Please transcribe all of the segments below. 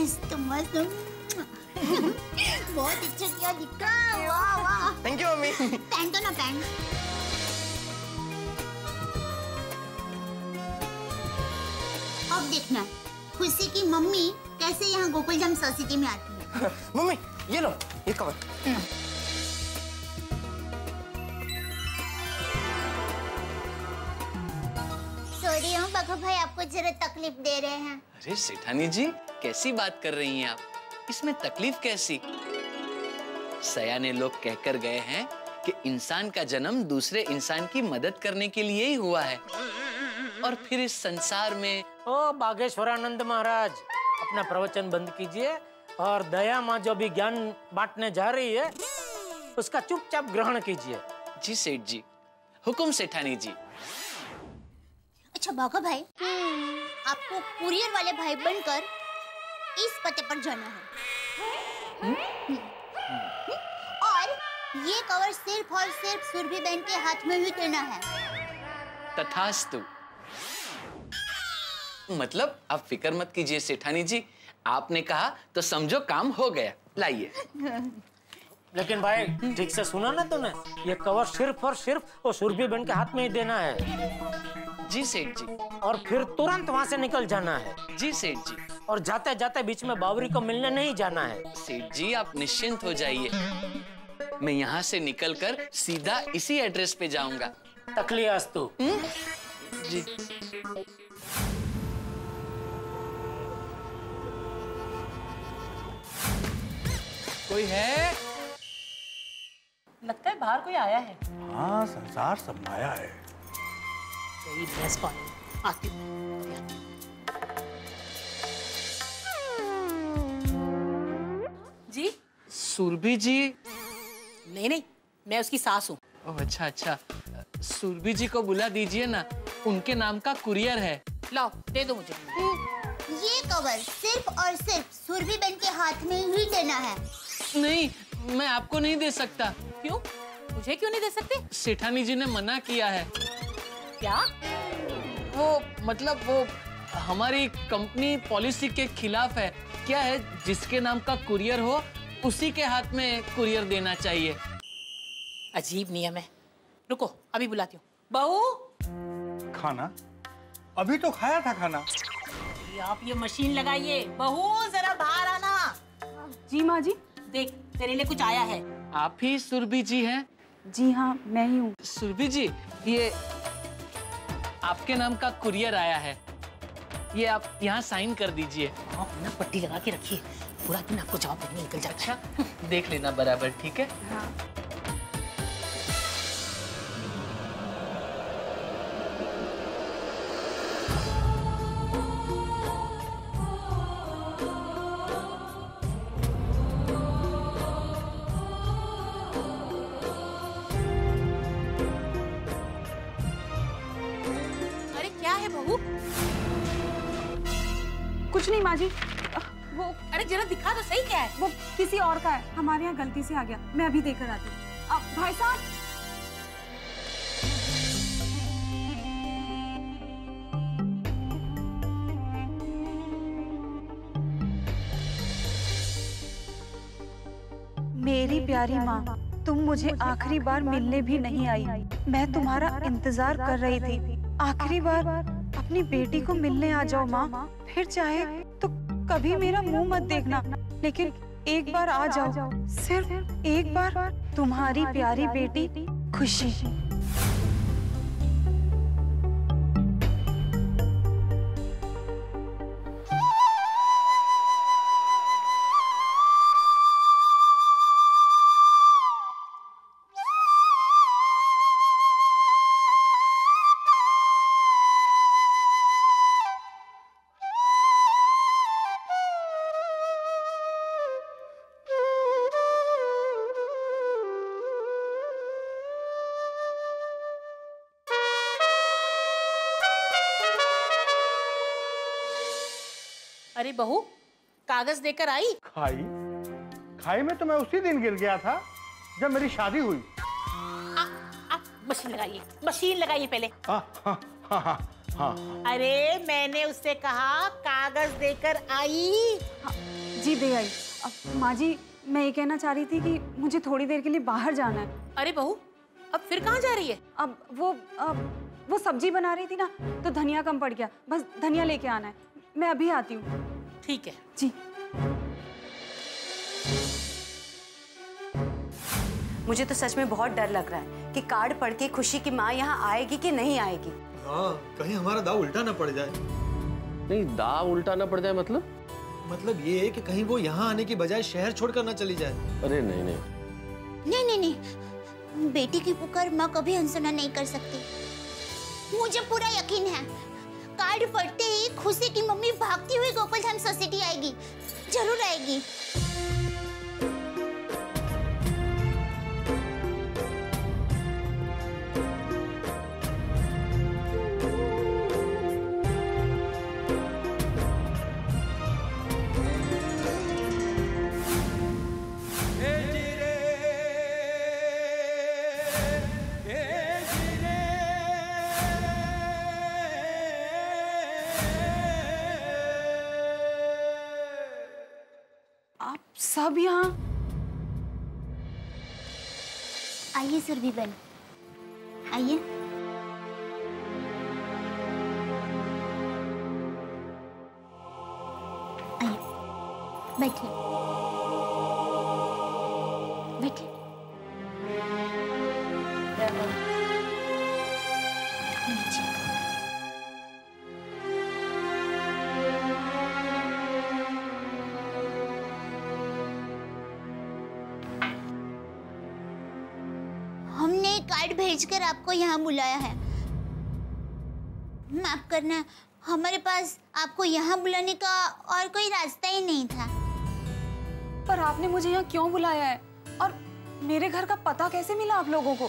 मस्त मस्त। बहुत अच्छा किया दिखा। वाह वाह। Thank you mummy. पहन दो ना, पहन। अब देखना खुशी की मम्मी कैसे यहाँ गोकुलधाम सोसाइटी में आती है। मम्मी ये लो, ये कवर। सॉरी हम बघू भाई आपको जरा तकलीफ दे रहे हैं। अरे सेठानी जी, कैसी बात कर रही हैं आप? इसमें तकलीफ कैसी? सयाने लोग कहकर गए हैं कि इंसान का जन्म दूसरे इंसान की मदद करने के लिए ही हुआ है। और फिर इस संसार में ओ बागेश्वरानंद महाराज, अपना प्रवचन बंद कीजिए और दया माँ जो भी ज्ञान बांटने जा रही है उसका चुपचाप ग्रहण कीजिए। जी सेठ जी, हुकुम सेठानी जी। अच्छा बाघा भाई, आपको कुरियर वाले भाई बनकर इस पते पर जाना है। और ये कवर सिर्फ और सिर्फ सुरभि बहन के हाथ में ही देना है। तथास्तु। मतलब आप फिक्र मत कीजिए सेठानी जी, आपने कहा तो समझो काम हो गया। लाइए। लेकिन भाई ठीक से सुना ना तूने, ये कवर सिर्फ और सिर्फ वो सुरभि बहन के हाथ में ही देना है। जी सेठ जी। और फिर तुरंत वहाँ से निकल जाना है। जी सेठ जी। और जाते जाते बीच में बावरी को मिलने नहीं जाना है। सेठ जी आप निश्चिंत हो जाइए, मैं यहाँ से निकलकर सीधा इसी एड्रेस पे जाऊंगा। तकलियास्तु। जी। कोई है? लगता है बाहर कोई आया है। हाँ, संसार सब माया है। कोई भैंस पानी आती हूँ। जी? सुरभि जी? नहीं नहीं, मैं उसकी सास हूँ। ओह अच्छा अच्छा, सुरभि जी को बुला दीजिए ना, उनके नाम का कुरियर है। लाओ दे दो मुझे। ये कवर सिर्फ और सिर्फ सुरभि बहन के हाथ में ही देना है। नहीं, मैं आपको नहीं दे सकता। क्यों? मुझे क्यों नहीं दे सकते? सेठानी जी ने मना किया है। क्या? वो मतलब वो हमारी कंपनी पॉलिसी के खिलाफ है। क्या है, जिसके नाम का कुरियर हो उसी के हाथ में कुरियर देना चाहिए। अजीब नियम है। रुको अभी बुलाती हूँ। बहू, खाना अभी तो खाया था खाना। आप ये मशीन लगाइए। बहू जरा बाहर आना। जी माँ जी। देख तेरे लिए कुछ आया है। आप ही सुरभि जी हैं? जी हाँ मैं ही हूँ। सुरभि जी, ये आपके नाम का कुरियर आया है, ये आप यहाँ साइन कर दीजिए। आप ना पट्टी लगा के रखिए, पूरा दिन आपको जवाब देने निकल जाता है। अच्छा देख लेना बराबर, ठीक है? हाँ। कुछ नहीं माँ जी, वो अरे जरा दिखा तो सही क्या है। वो किसी और का है, हमारे यहाँ गलती से आ गया। मैं अभी देकर आती हूँ। भाई साहब, मेरी प्यारी माँ, तुम मुझे आखिरी बार मिलने भी नहीं आई। मैं तुम्हारा इंतजार कर रही थी। आखिरी बार अपनी बेटी को मिलने आ जाओ माँ, फिर चाहे तो कभी मेरा मुंह मत देखना, लेकिन एक बार आ जाओ, सिर्फ एक बार। तुम्हारी प्यारी बेटी खुशी। अरे बहू, कागज देकर आई? खाई खाई में तो मैं उसी दिन गिर गया था जब मेरी शादी हुई। मशीन लगाइए, मशीन लगाइए पहले। हाँ, हाँ। अरे मैंने उससे कहा कागज देकर आई। हाँ, जी दे आई। अब माँ जी, मैं ये कहना चाह रही थी कि मुझे थोड़ी देर के लिए बाहर जाना है। अरे बहू, अब फिर कहाँ जा रही है? अब वो सब्जी बना रही थी ना, तो धनिया कम पड़ गया, बस धनिया लेके आना है। मैं अभी आती हूँ। ठीक है। जी। मुझे तो सच में बहुत डर लग रहा है कि कार्ड पढ़ के खुशी की माँ यहाँ आएगी कि नहीं आएगी। हाँ, कहीं हमारा दाव उल्टा ना पड़ जाए। नहीं, दाव उल्टा ना पड़ जाए मतलब ये है कि कहीं वो यहाँ आने की बजाय शहर छोड़कर ना चली जाए। अरे नहीं नहीं नहीं नहीं नहीं, बेटी की पुकार माँ कभी अनसुना नहीं कर सकती। मुझे पूरा यकीन है, कार्ड पढ़ते ही खुशी की मम्मी भागती हुई गोकुलधाम सोसाइटी आएगी, जरूर आएगी। आप सब यहाँ? आइए सुरभि बहन, आइए। आइए, बैठिए बैठिए। नीचे। हमने कार्ड भेजकर आपको यहाँ बुलाया है। माफ करना, हमारे पास आपको यहाँ बुलाने का और कोई रास्ता ही नहीं था। पर आपने मुझे यहाँ क्यों बुलाया है? और मेरे घर का पता कैसे मिला आप लोगों को?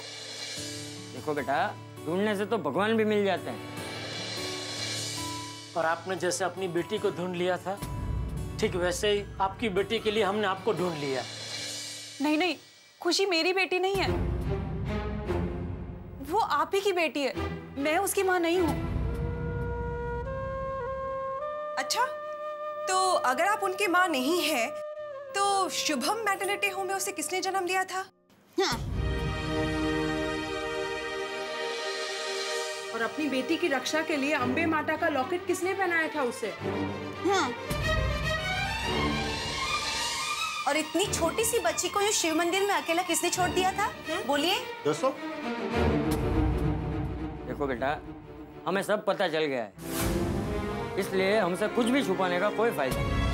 देखो बेटा, ढूंढने से तो भगवान भी मिल जाते हैं। और आपने जैसे अपनी बेटी को ढूंढ लिया था, ठीक वैसे ही आपकी बेटी के लिए हमने आपको ढूंढ लिया। नहीं नहीं, खुशी मेरी बेटी नहीं है, वो आप ही की बेटी है। मैं उसकी माँ नहीं हूँ। अच्छा, तो अगर आप उनकी माँ नहीं है, तो शुभम मैटरनिटी होम में उसे किसने जन्म दिया था? हाँ। और अपनी बेटी की रक्षा के लिए अम्बे माता का लॉकेट किसने पहनाया था उसे? हाँ। और इतनी छोटी सी बच्ची को यूं शिव मंदिर में अकेला किसने छोड़ दिया था? बोलिए। दोस्तों, देखो बेटा, हमें सब पता चल गया है, इसलिए हमसे कुछ भी छुपाने का कोई फायदा नहीं।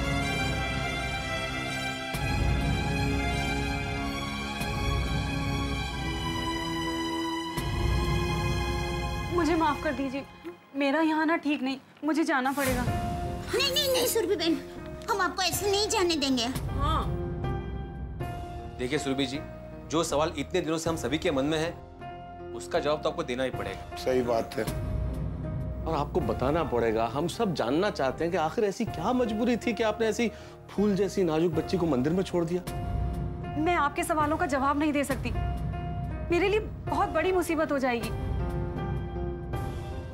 मुझे माफ कर दीजिए, मेरा यहाँ आना ठीक नहीं, मुझे जाना पड़ेगा। नहीं नहीं नहीं सुरभि बहन, हम आपको ऐसे नहीं जाने देंगे। हाँ। देखिए सुरभि जी, जो सवाल इतने दिनों से हम सभी के मन में है, उसका जवाब तो आपको देना ही पड़ेगा। सही बात है। और आपको बताना पड़ेगा। हम सब जानना चाहते हैं कि आखिर ऐसी क्या मजबूरी थी कि आपने ऐसी फूल जैसी नाजुक बच्ची को मंदिर में छोड़ दिया। मैं आपके सवालों का जवाब नहीं दे सकती, मेरे लिए बहुत बड़ी मुसीबत हो जाएगी।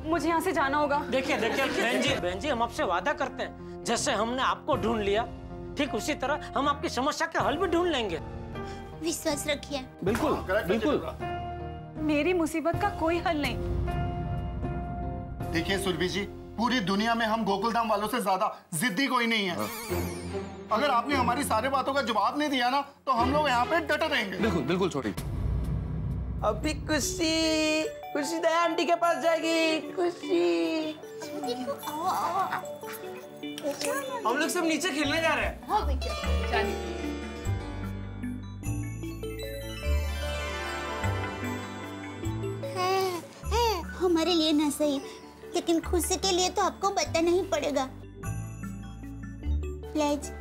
मुझे यहाँ से जाना होगा। देखिए बहन जी, हम आपसे वादा करते हैं, जैसे हमने आपको ढूंढ लिया, ठीक उसी तरह हम आपकी समस्या का हल भी ढूंढ लेंगे। विश्वास रखिए। बिल्कुल बिल्कुल। मेरी मुसीबत का कोई हल नहीं। देखिए सुरभि जी, पूरी दुनिया में हम गोकुलधाम वालों से ज्यादा जिद्दी कोई नहीं है। अगर आपने हमारी सारी बातों का जवाब नहीं दिया ना, तो हम लोग यहाँ पे डटे रहेंगे। बिल्कुल बिल्कुल छोटी। अभी खुशी दया आंटी के पास जाएगी। खुशी, हम लोग सब नीचे खेलने जा रहे हैं। हाँ बेटा। है हमारे लिए ना सही, लेकिन खुशी के लिए तो आपको बताना ही पड़ेगा। प्लीज।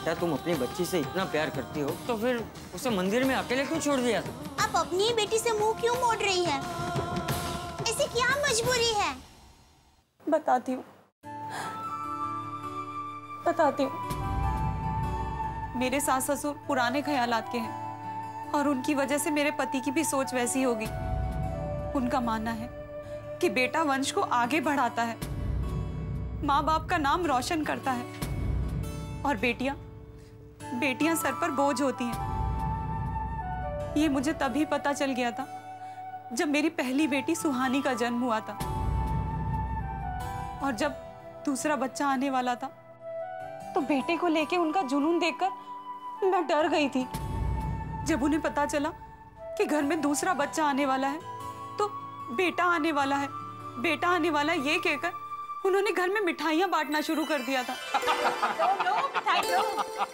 क्या तुम अपनी बच्ची से इतना प्यार करती हो, तो फिर उसे मंदिर में अकेले क्यों छोड़ दिया? आप आप अपनी ही बेटी से मुंह क्यों मोड़ रही हैं? ऐसी क्या मजबूरी है? बताती हूँ। मेरे सास ससुर पुराने ख्यालात के हैं और उनकी वजह से मेरे पति की भी सोच वैसी होगी। उनका मानना है कि बेटा वंश को आगे बढ़ाता है, माँ बाप का नाम रोशन करता है और बेटियां सर पर बोझ होती हैं। ये मुझे तभी पता चल गया था जब मेरी पहली बेटी सुहानी का जन्म हुआ था और जब दूसरा बच्चा आने वाला था तो बेटे को लेके उनका जुनून देखकर मैं डर गई थी। जब उन्हें पता चला कि घर में दूसरा बच्चा आने वाला है तो बेटा आने वाला है ये कहकर उन्होंने घर में मिठाइयाँ बांटना शुरू कर दिया था। लो मिठाई लो।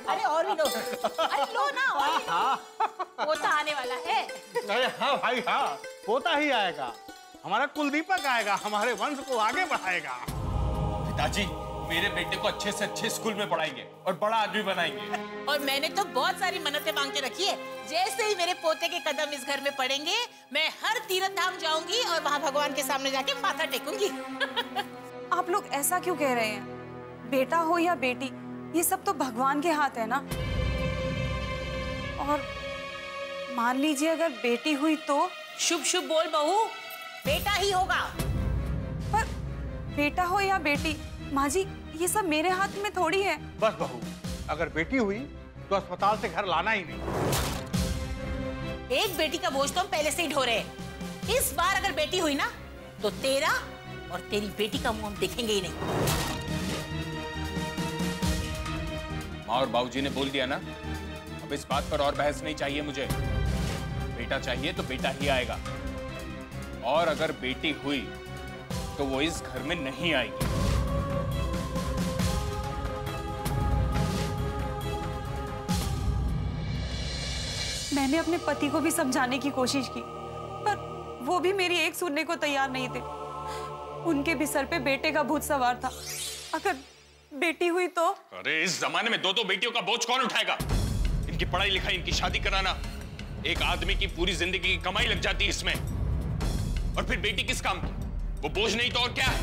अरे और भी लो। अरे लो ना और भी लो। पोता आने वाला है। अरे हाँ भाई हाँ, पोता ही आएगा, हमारा कुलदीपक आएगा, हमारे वंश को आगे बढ़ाएगा। पिताजी मेरे बेटे को अच्छे से अच्छे स्कूल में पढ़ाएंगे और बड़ा आदमी बनाएंगे। और मैंने तो बहुत सारी मन्नतें मांग के रखी है। जैसे ही मेरे पोते के कदम इस घर में पड़ेंगे मैं हर तीर्थ धाम जाऊंगी और वहाँ भगवान के सामने जाके माथा टेकूंगी। आप लोग ऐसा क्यों कह रहे हैं? बेटा हो या बेटी, ये सब तो भगवान के हाथ है ना। और मान लीजिए अगर बेटी हुई तो? शुभ शुभ बोल बहू, बेटा ही होगा। पर बेटा हो या बेटी, माँ जी ये सब मेरे हाथ में थोड़ी है। बस बहू, अगर बेटी हुई तो अस्पताल से घर लाना ही नहीं। एक बेटी का बोझ तो हम पहले से ही ढो रहे हैं। इस बार अगर बेटी हुई ना तो तेरा और तेरी बेटी का मुंह हम देखेंगे ही नहीं। माँ और बाबूजी ने बोल दिया ना, अब इस बात पर और बहस नहीं चाहिए मुझे। बेटा चाहिए तो बेटा ही आएगा और अगर बेटी हुई तो वो इस घर में नहीं आएगी। मैंने अपने पति को भी समझाने की कोशिश की पर वो भी मेरी एक सुनने को तैयार नहीं थे। उनके भी सर पे बेटे का भूत सवार था। अगर बेटी हुई तो? अरे इस जमाने में दो बेटियों का बोझ कौन उठाएगा? इनकी पढ़ाई लिखाई, इनकी शादी कराना, एक आदमी की पूरी जिंदगी की कमाई लग जाती है इसमें। और फिर बेटी किस काम की? वो बोझ नहीं तो और क्या है?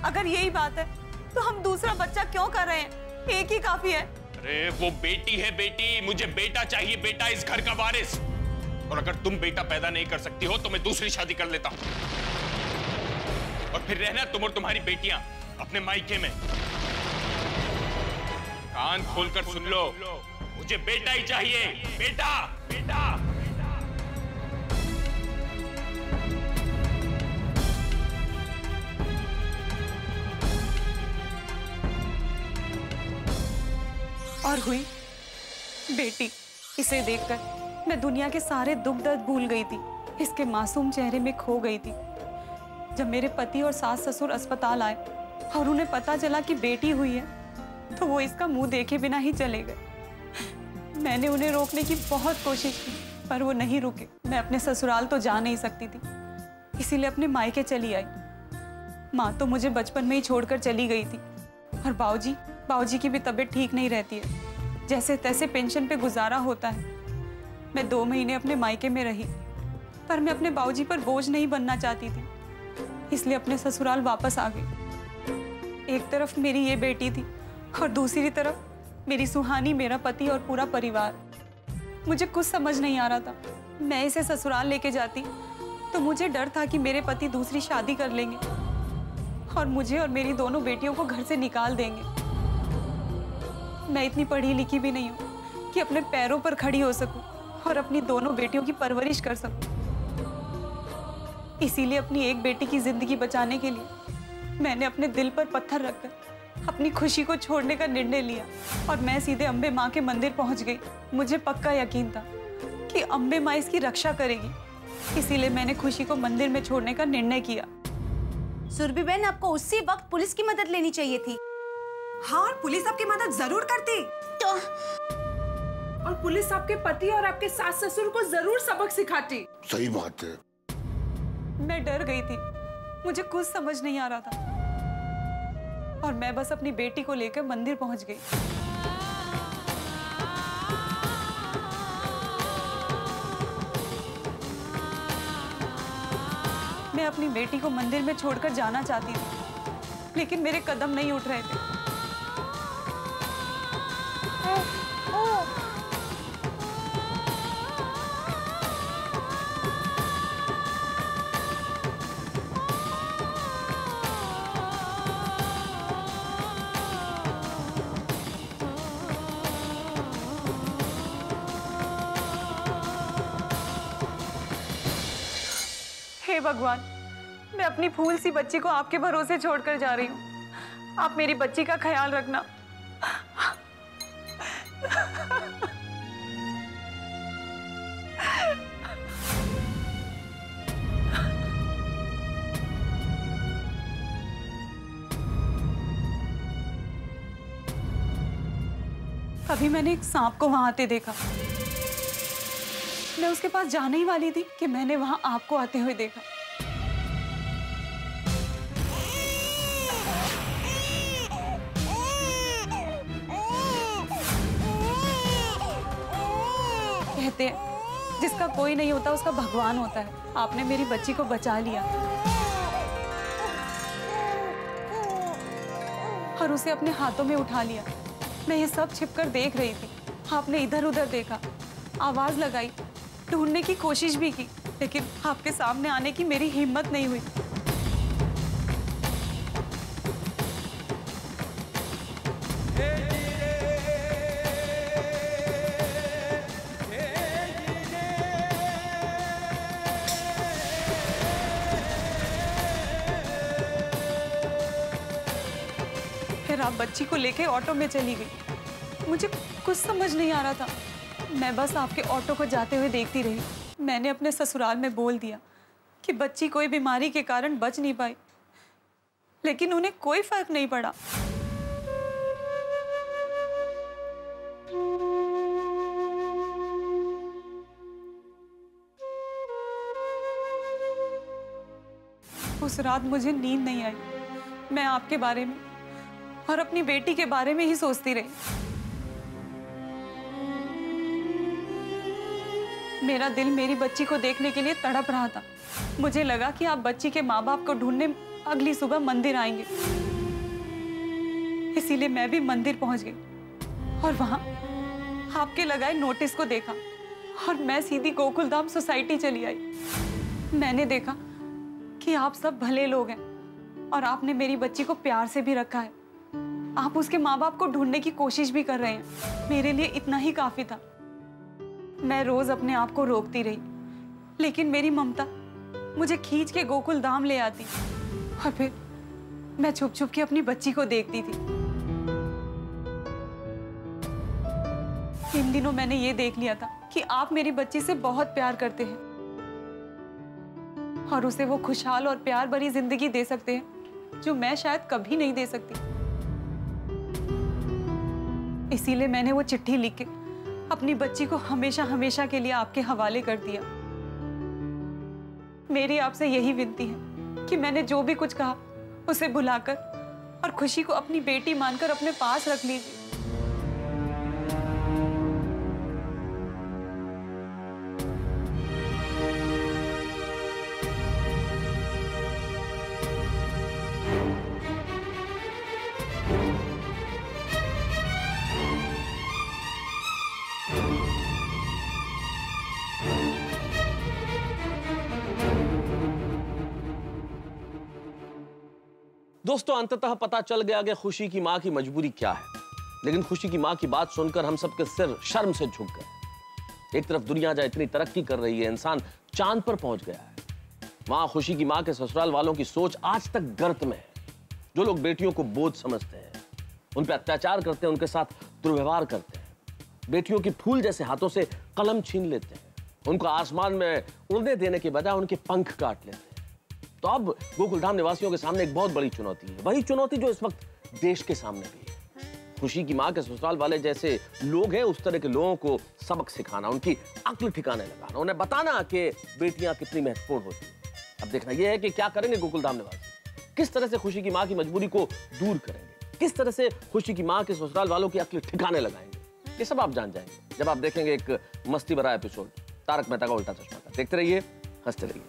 अगर यही बात है तो हम दूसरा बच्चा क्यों कर रहे हैं? एक ही काफी है। अरे वो बेटी है बेटी, मुझे बेटा चाहिए, बेटा इस घर का वारिस। और अगर तुम बेटा पैदा नहीं कर सकती हो तो मैं दूसरी शादी कर लेता हूं और फिर रहना तुम और तुम्हारी बेटियां अपने मायके में। कान खोलकर सुन लो, मुझे बेटा ही चाहिए, बेटा बेटा। और हुई बेटी। इसे देखकर मैं दुनिया के सारे दुख दर्द भूल गई थी, इसके मासूम चेहरे में खो गई थी। जब मेरे पति और सास ससुर अस्पताल आए और उन्हें पता चला कि बेटी हुई है तो वो इसका मुंह देखे बिना ही चले गए। मैंने उन्हें रोकने की बहुत कोशिश की पर वो नहीं रुके। मैं अपने ससुराल तो जा नहीं सकती थी, इसीलिए अपने मायके चली आई। माँ तो मुझे बचपन में ही छोड़कर चली गई थी और बाबूजी की भी तबीयत ठीक नहीं रहती है। जैसे तैसे पेंशन पे गुजारा होता है। मैं 2 महीने अपने मायके में रही पर मैं अपने बाबूजी पर बोझ नहीं बनना चाहती थी, इसलिए अपने ससुराल वापस आ गई। एक तरफ मेरी ये बेटी थी और दूसरी तरफ मेरी सुहानी, मेरा पति और पूरा परिवार। मुझे कुछ समझ नहीं आ रहा था। मैं इसे ससुराल लेके जाती तो मुझे डर था कि मेरे पति दूसरी शादी कर लेंगे और मुझे और मेरी दोनों बेटियों को घर से निकाल देंगे। मैं इतनी पढ़ी लिखी भी नहीं हूँ कि अपने पैरों पर खड़ी हो सकूं और अपनी दोनों बेटियों की परवरिश कर सकूं। इसीलिए अपनी एक बेटी की जिंदगी बचाने के लिए मैंने अपने दिल पर पत्थर रखकर अपनी खुशी को छोड़ने का निर्णय लिया और मैं सीधे अम्बे माँ के मंदिर पहुंच गई। मुझे पक्का यकीन था कि अम्बे माँ इसकी रक्षा करेगी, इसीलिए मैंने खुशी को मंदिर में छोड़ने का निर्णय किया। सुरभि बहन, आपको उसी वक्त पुलिस की मदद लेनी चाहिए थी। हाँ, और पुलिस आपकी मदद जरूर करती तो और पुलिस आपके पति और आपके सास ससुर को जरूर सबक सिखाती। सही बात है। मैं डर गई थी, मुझे कुछ समझ नहीं आ रहा था और मैं बस अपनी बेटी को लेकर मंदिर पहुंच गई। अपनी बेटी को मंदिर में छोड़कर जाना चाहती थी, लेकिन मेरे कदम नहीं उठ रहे थे। हे भगवान, मैं अपनी फूल सी बच्ची को आपके भरोसे छोड़कर जा रही हूँ। आप मेरी बच्ची का ख्याल रखना। अभी मैंने एक सांप को वहां आते देखा। मैं उसके पास जाने ही वाली थी कि मैंने वहां आपको आते हुए देखा। कहते हैं जिसका कोई नहीं होता उसका भगवान होता है। आपने मेरी बच्ची को बचा लिया और उसे अपने हाथों में उठा लिया। मैं ये सब छिपकर देख रही थी। आपने इधर उधर देखा, आवाज लगाई, ढूंढने की कोशिश भी की, लेकिन आपके सामने आने की मेरी हिम्मत नहीं हुई। फिर आप बच्ची को लेके ऑटो में चली गई। मुझे कुछ समझ नहीं आ रहा था। मैं बस आपके ऑटो को जाते हुए देखती रही। मैंने अपने ससुराल में बोल दिया कि बच्ची कोई बीमारी के कारण बच नहीं पाई, लेकिन उन्हें कोई फर्क नहीं पड़ा। उस रात मुझे नींद नहीं आई। मैं आपके बारे में और अपनी बेटी के बारे में ही सोचती रही। मेरा दिल मेरी बच्ची को देखने के लिए तड़प रहा था। मुझे लगा कि आप बच्ची के माँ बाप को ढूंढने अगली सुबह मंदिर आएंगे, इसीलिए मैं भी मंदिर पहुंच गई और वहां आपके लगाए नोटिस को देखा और मैं सीधी गोकुलधाम सोसाइटी चली आई। मैंने देखा कि आप सब भले लोग हैं और आपने मेरी बच्ची को प्यार से भी रखा है। आप उसके माँ बाप को ढूंढने की कोशिश भी कर रहे हैं। मेरे लिए इतना ही काफी था। मैं रोज अपने आप को रोकती रही, लेकिन मेरी ममता मुझे खींच के गोकुलधाम ले आती और फिर मैं छुप छुप के अपनी बच्ची को देखती थी। इन दिनों मैंने ये देख लिया था कि आप मेरी बच्ची से बहुत प्यार करते हैं और उसे वो खुशहाल और प्यार भरी जिंदगी दे सकते हैं जो मैं शायद कभी नहीं दे सकती। इसीलिए मैंने वो चिट्ठी लिख के अपनी बच्ची को हमेशा हमेशा के लिए आपके हवाले कर दिया। मेरी आपसे यही विनती है कि मैंने जो भी कुछ कहा उसे भुलाकर और खुशी को अपनी बेटी मानकर अपने पास रख लीजिए। दोस्तों, अंततः पता चल गया कि खुशी की मां की मजबूरी क्या है, लेकिन खुशी की मां की बात सुनकर हम सबके सिर शर्म से झुक गए। एक तरफ दुनिया जहां इतनी तरक्की कर रही है, इंसान चांद पर पहुंच गया है, वहां खुशी की मां के ससुराल वालों की सोच आज तक गर्त में है। जो लोग बेटियों को बोझ समझते हैं, उन पर अत्याचार करते हैं, उनके साथ दुर्व्यवहार करते हैं, बेटियों की फूल जैसे हाथों से कलम छीन लेते हैं, उनको आसमान में उड़ने देने के बजाय उनके पंख काट लेते हैं। तो अब गोकुलधाम निवासियों के सामने एक बहुत बड़ी चुनौती है, वही चुनौती जो इस वक्त देश के सामने भी है। खुशी की मां के ससुराल वाले जैसे लोग हैं, उस तरह के लोगों को सबक सिखाना, उनकी अक्ल ठिकाने लगाना, उन्हें बताना कि बेटियां कितनी महत्वपूर्ण होती हैं। अब देखना यह है कि क्या करेंगे गोकुलधाम निवासी, किस तरह से खुशी की मां की मजबूरी को दूर करेंगे, किस तरह से खुशी की मां के ससुराल वालों की अक्ल ठिकाने लगाएंगे। ये सब आप जान जाएंगे जब आप देखेंगे एक मस्ती भरा एपिसोड तारक मेहता का उल्टा चश्मा का। देखते रहिए, हंसते रहिए।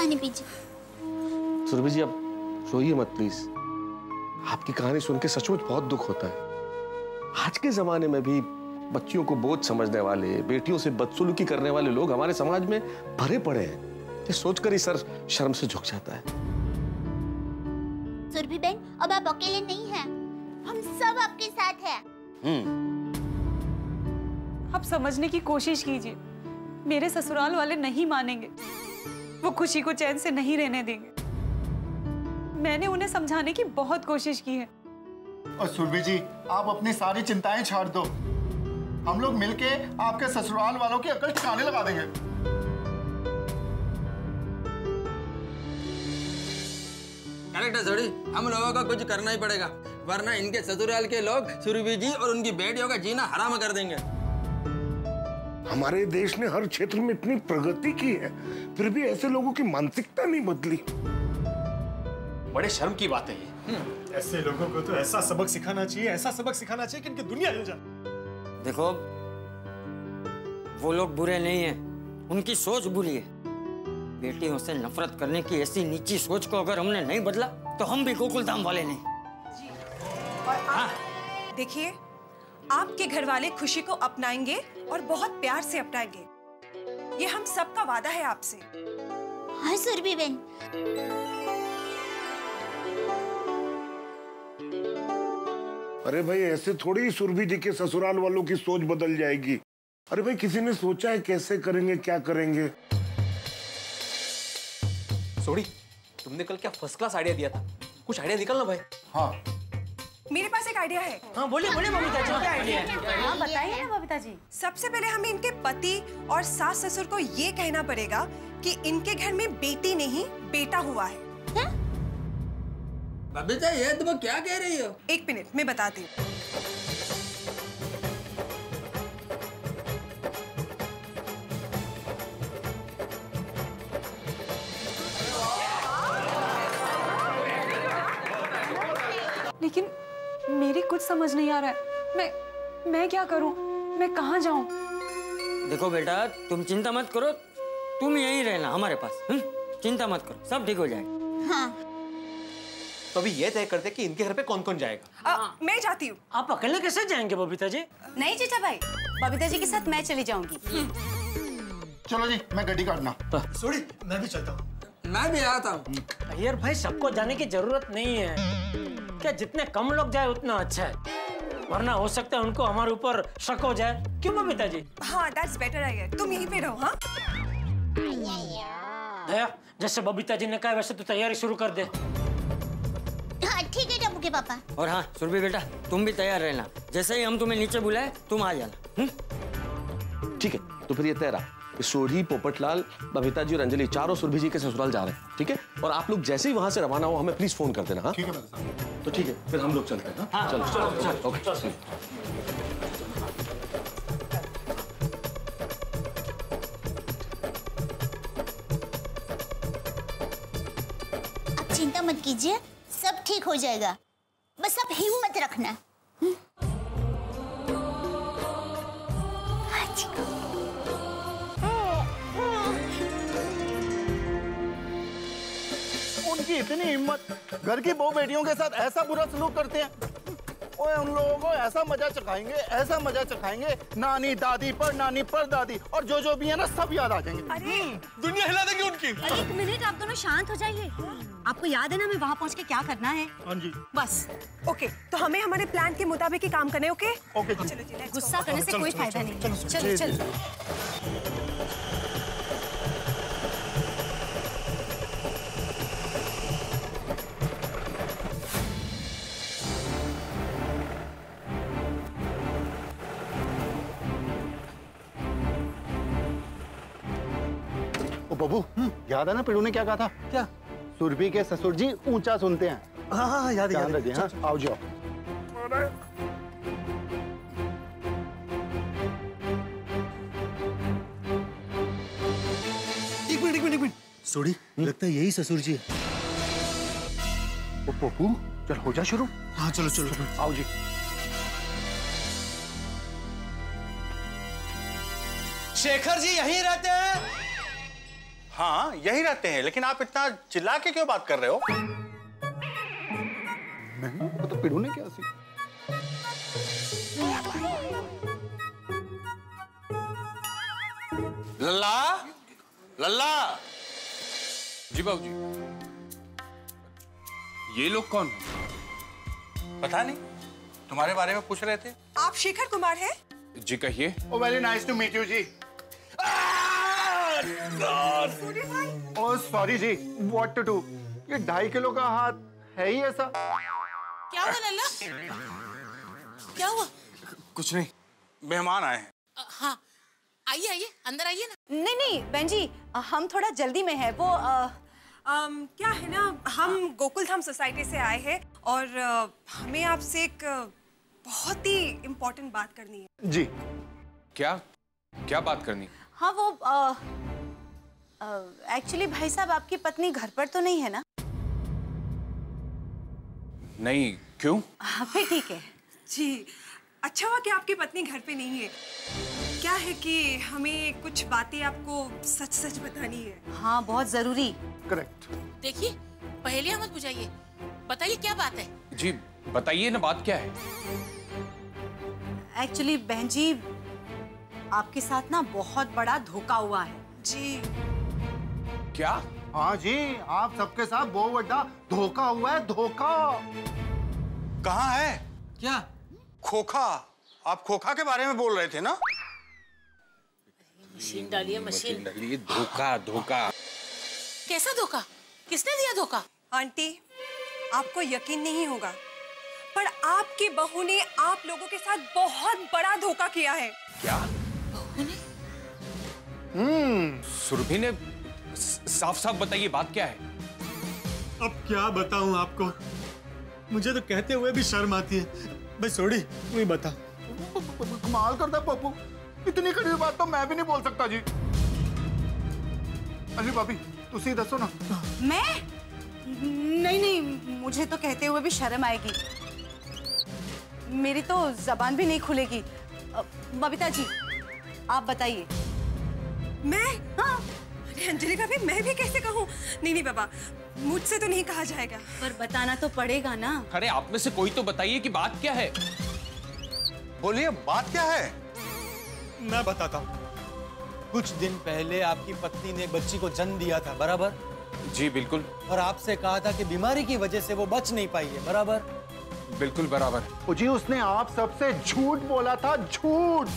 पानी पीजिए। सुरभि जी, अब रोइए मत प्लीज। आपकी कहानी सुन के सचमुच बहुत दुख होता है। आज के जमाने में भी बच्चियों को बोझ समझने वाले, बेटियों से बदसलूकी करने वाले लोग हमारे समाज में भरे पड़े हैं। ये सोचकर ही सर शर्म से झुक जाता है। सुरभि बहन, अब आप अकेले नहीं हैं, हम सब आपके साथ हैं। आप समझने की कोशिश कीजिए, मेरे ससुराल वाले नहीं मानेंगे, वो खुशी को चैन से नहीं रहने देंगे। मैंने उन्हें समझाने की बहुत कोशिश की है। और सुरभि जी, आप अपनी सारी चिंताएं छोड़ दो, हम लोग मिलके आपके ससुराल वालों की अकल ठिकाने लगा देंगे। करेक्ट है थोड़ी, हम लोगों को कुछ करना ही पड़ेगा, वरना इनके ससुराल के लोग सुरभि जी और उनकी बेटियों का जीना हराम कर देंगे। हमारे देश ने हर क्षेत्र में इतनी प्रगति की है, फिर भी ऐसे लोगों की मानसिकता नहीं बदली। बड़े शर्म की बात है ये। ऐसे लोगों को तो ऐसा सबक सिखाना चाहिए, ऐसा सबक सिखाना चाहिए कि इनकी दुनिया हिल जाए। देखो, वो लोग बुरे नहीं हैं, उनकी सोच बुरी है। बेटियों से नफरत करने की ऐसी नीची सोच को अगर हमने नहीं बदला तो हम भी गोकुल धाम वाले नहीं। देखिए, आपके घर वाले खुशी को अपनाएंगे और बहुत प्यार से अपनाएंगे, ये हम सबका वादा है आपसे। हाँ सुरभि बहन। अरे भाई, ऐसे थोड़ी ही सुरभि जी के ससुराल वालों की सोच बदल जाएगी। अरे भाई, किसी ने सोचा है कैसे करेंगे, क्या करेंगे? सोड़ी, तुमने कल क्या फर्स्ट क्लास आइडिया दिया था, कुछ आइडिया निकलना भाई। हाँ, मेरे पास एक आइडिया है। हाँ बोलिए बोलिए बबीता जी, क्या आइडिया है? हाँ बताइए ना बबीता जी। सबसे पहले हमें इनके पति और सास ससुर को ये कहना पड़ेगा कि इनके घर में बेटी नहीं बेटा हुआ है। बबीता, ये तुम क्या कह रही हो? एक मिनट, मैं बताती हूँ। लेकिन मेरी कुछ समझ नहीं आ रहा है। मैं क्या करूं? मैं कहाँ जाऊं? देखो बेटा, तुम चिंता मत करो, तुम यहीं रहना हमारे पास। चिंता मत करो, सब ठीक हो जाएगा। हाँ। तो अभी ये तय करते कि इनके घर पे कौन कौन जाएगा। मैं जाती हूँ। आप अकेले कैसे जाएंगे बबीता जी? नहीं जीजा भाई, बबीता जी के साथ मैं चली जाऊंगी। चलो जी, मैं गड्डी काटना। सोड़ी, मैं भी चलता हूँ। मैं भी आता हूँ। यार भाई, सबको जाने की जरूरत नहीं है, क्या जितने कम लोग जाए उतना अच्छा है, वरना हो सकता है उनको हमारे ऊपर शक हो जाए। क्यों बबीता जी? हाँ, that's better है। तुम यहीं पे रहो। हाँ दया, जैसे बबीता जी ने कहा वैसे तू तैयारी शुरू कर दे। हाँ ठीक है डब्बू के पापा। और हाँ सुरभि बेटा, तुम भी तैयार रहना, जैसे ही हम तुम्हें नीचे बुलाए तुम आ जाना। ठीक है, तो फिर ये तय रहा, सोढ़ी, पोपटलाल, बबीता जी और अंजलि चारों सुरभि जी के ससुराल जा रहे हैं। ठीक है, और आप लोग जैसे ही वहां से रवाना हो हमें प्लीज फोन कर देना। हाँ ठीक है। तो ठीक है, फिर हम लोग चलते हैं। हाँ? चलो चलो, ओके। आप चिंता मत कीजिए, सब ठीक हो जाएगा, बस आप हिम्मत रखना। उनकी इतनी हिम्मत, घर की बहू बेटियों के साथ ऐसा बुरा सलूक करते हैं। ओए, उन लोगों को ऐसा मजा चखाएंगे, ऐसा मजा चखाएंगे, नानी दादी पर नानी पर दादी, और जो भी है ना सब याद आ जाएंगे। अरे दुनिया हिला देंगे उनकी। अरे एक मिनट, आप दोनों शांत हो जाइए। आपको याद है ना मैं वहाँ पहुँच के क्या करना है? हाँ जी। बस ओके, तो हमें हमारे प्लान के मुताबिक ही काम करने। ओके ओके जी। चलो जी, let's go। गुस्सा करने से कोई फायदा नहीं। चलो चलो। बबू, याद है ना पिड़ू ने क्या कहा था? क्या? सुरभि के ससुर जी ऊंचा सुनते हैं। हाँ हाँ, याद ध्यान रखिए। हाँ, आओ जाओ। एक मिनट। सोड़ी, लगता है यही ससुर जी है। ओ पप्पू, चल हो जा शुरू। हाँ चलो। आओ जी। शेखर जी यहीं रहते हैं? हाँ यही रहते हैं, लेकिन आप इतना चिल्ला के क्यों बात कर रहे हो? नहीं तो पिड़ू ने क्या सी? लल्ला, लल्ला। जी बाबूजी। ये लोग कौन हैं? पता नहीं, तुम्हारे बारे में पूछ रहे थे। आप शेखर कुमार हैं? जी कहिए। Oh, very nice to meet you जी। ओह सॉरी जी, व्हाट टू डू? ये 2.5 किलो का हाथ है ही ऐसा। क्या हुआ लल्ला? क्या हुआ? कुछ नहीं, मेहमान आए हैं। हाँ आइए आइए, अंदर आइए ना। नहीं नहीं बहन जी, हम थोड़ा जल्दी में है। वो क्या है ना, हम गोकुलधाम सोसाइटी से आए हैं और हमें आपसे एक बहुत ही इम्पोर्टेंट बात करनी है। जी। क्या क्या बात करनी? हाँ वो एक्चुअली भाई साहब, आपकी पत्नी घर पर तो नहीं है ना? नहीं, क्यों? हाँ फिर ठीक है जी। अच्छा हुआ कि आपकी पत्नी घर पे नहीं है। क्या है कि हमें कुछ बातें आपको सच सच बतानी है। हाँ बहुत जरूरी। करेक्ट। देखिए पहेलियां मत बुझाइए, बताइए क्या बात है। जी बताइए ना, बात क्या है? एक्चुअली बहन जी, आपके साथ ना बहुत बड़ा धोखा हुआ है। जी। क्या? हाँ जी, आप सबके साथ बहुत बड़ा धोखा हुआ है। धोखा कहाँ है? क्या? खोखा। आप खोखा के बारे में बोल रहे थे ना? मशीन डालिए, मशीन डालिए। धोखा धोखा। कैसा धोखा? किसने दिया धोखा? आंटी, आपको यकीन नहीं होगा, पर आपकी बहू ने आप लोगों के साथ बहुत बड़ा धोखा किया है। क्या? बहू ने? सुरभि ने? साफ साफ बताइए, बात क्या है? अब क्या बताऊं आपको, मुझे तो कहते हुए भी शर्म आती है। बस छोड़ी, तू ही बता। कमाल करता पप्पू, इतनी कड़ी बात तो मैं भी नहीं बोल सकता जी। अरे भाभी, तुसी दसो ना। मैं? नहीं नहीं, मुझे तो कहते हुए भी शर्म आएगी। मेरी तो जबान भी नहीं खुलेगी। बबीता जी आप बताइए। मैं? हाँ। अरे अंजलि भाभी, मैं भी कैसे कहूँ? नहीं नहीं बाबा, मुझसे तो नहीं कहा जाएगा। पर बताना तो पड़ेगा ना। अरे आप में से कोई तो बताइए कि बात क्या है। बोलिए, बात क्या है? मैं बताता हूँ। कुछ दिन पहले आपकी पत्नी ने एक बच्ची को जन्म दिया था, बराबर? जी बिल्कुल। और आपसे कहा था कि बीमारी की वजह से वो बच नहीं पाई है, बराबर? बिल्कुल बराबर। जी उसने आप सबसे झूठ बोला था। झूठ।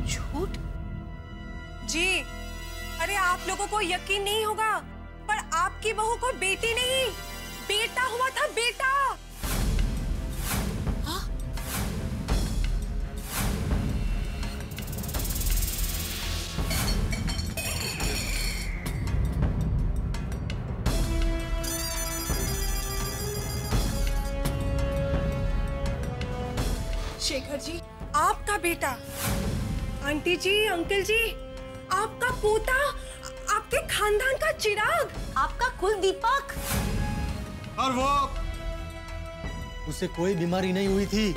झूठ? जी, अरे आप लोगों को यकीन नहीं होगा, पर आपकी बहू को बेटी नहीं, बेटा हुआ था। बेटा। हाँ? शेखर जी, आपका बेटा। आंटी जी, अंकल जी, आपका पोता, आपके खानदान का चिराग, आपका कुल दीपक। और वो, उसे कोई बीमारी नहीं हुई थी,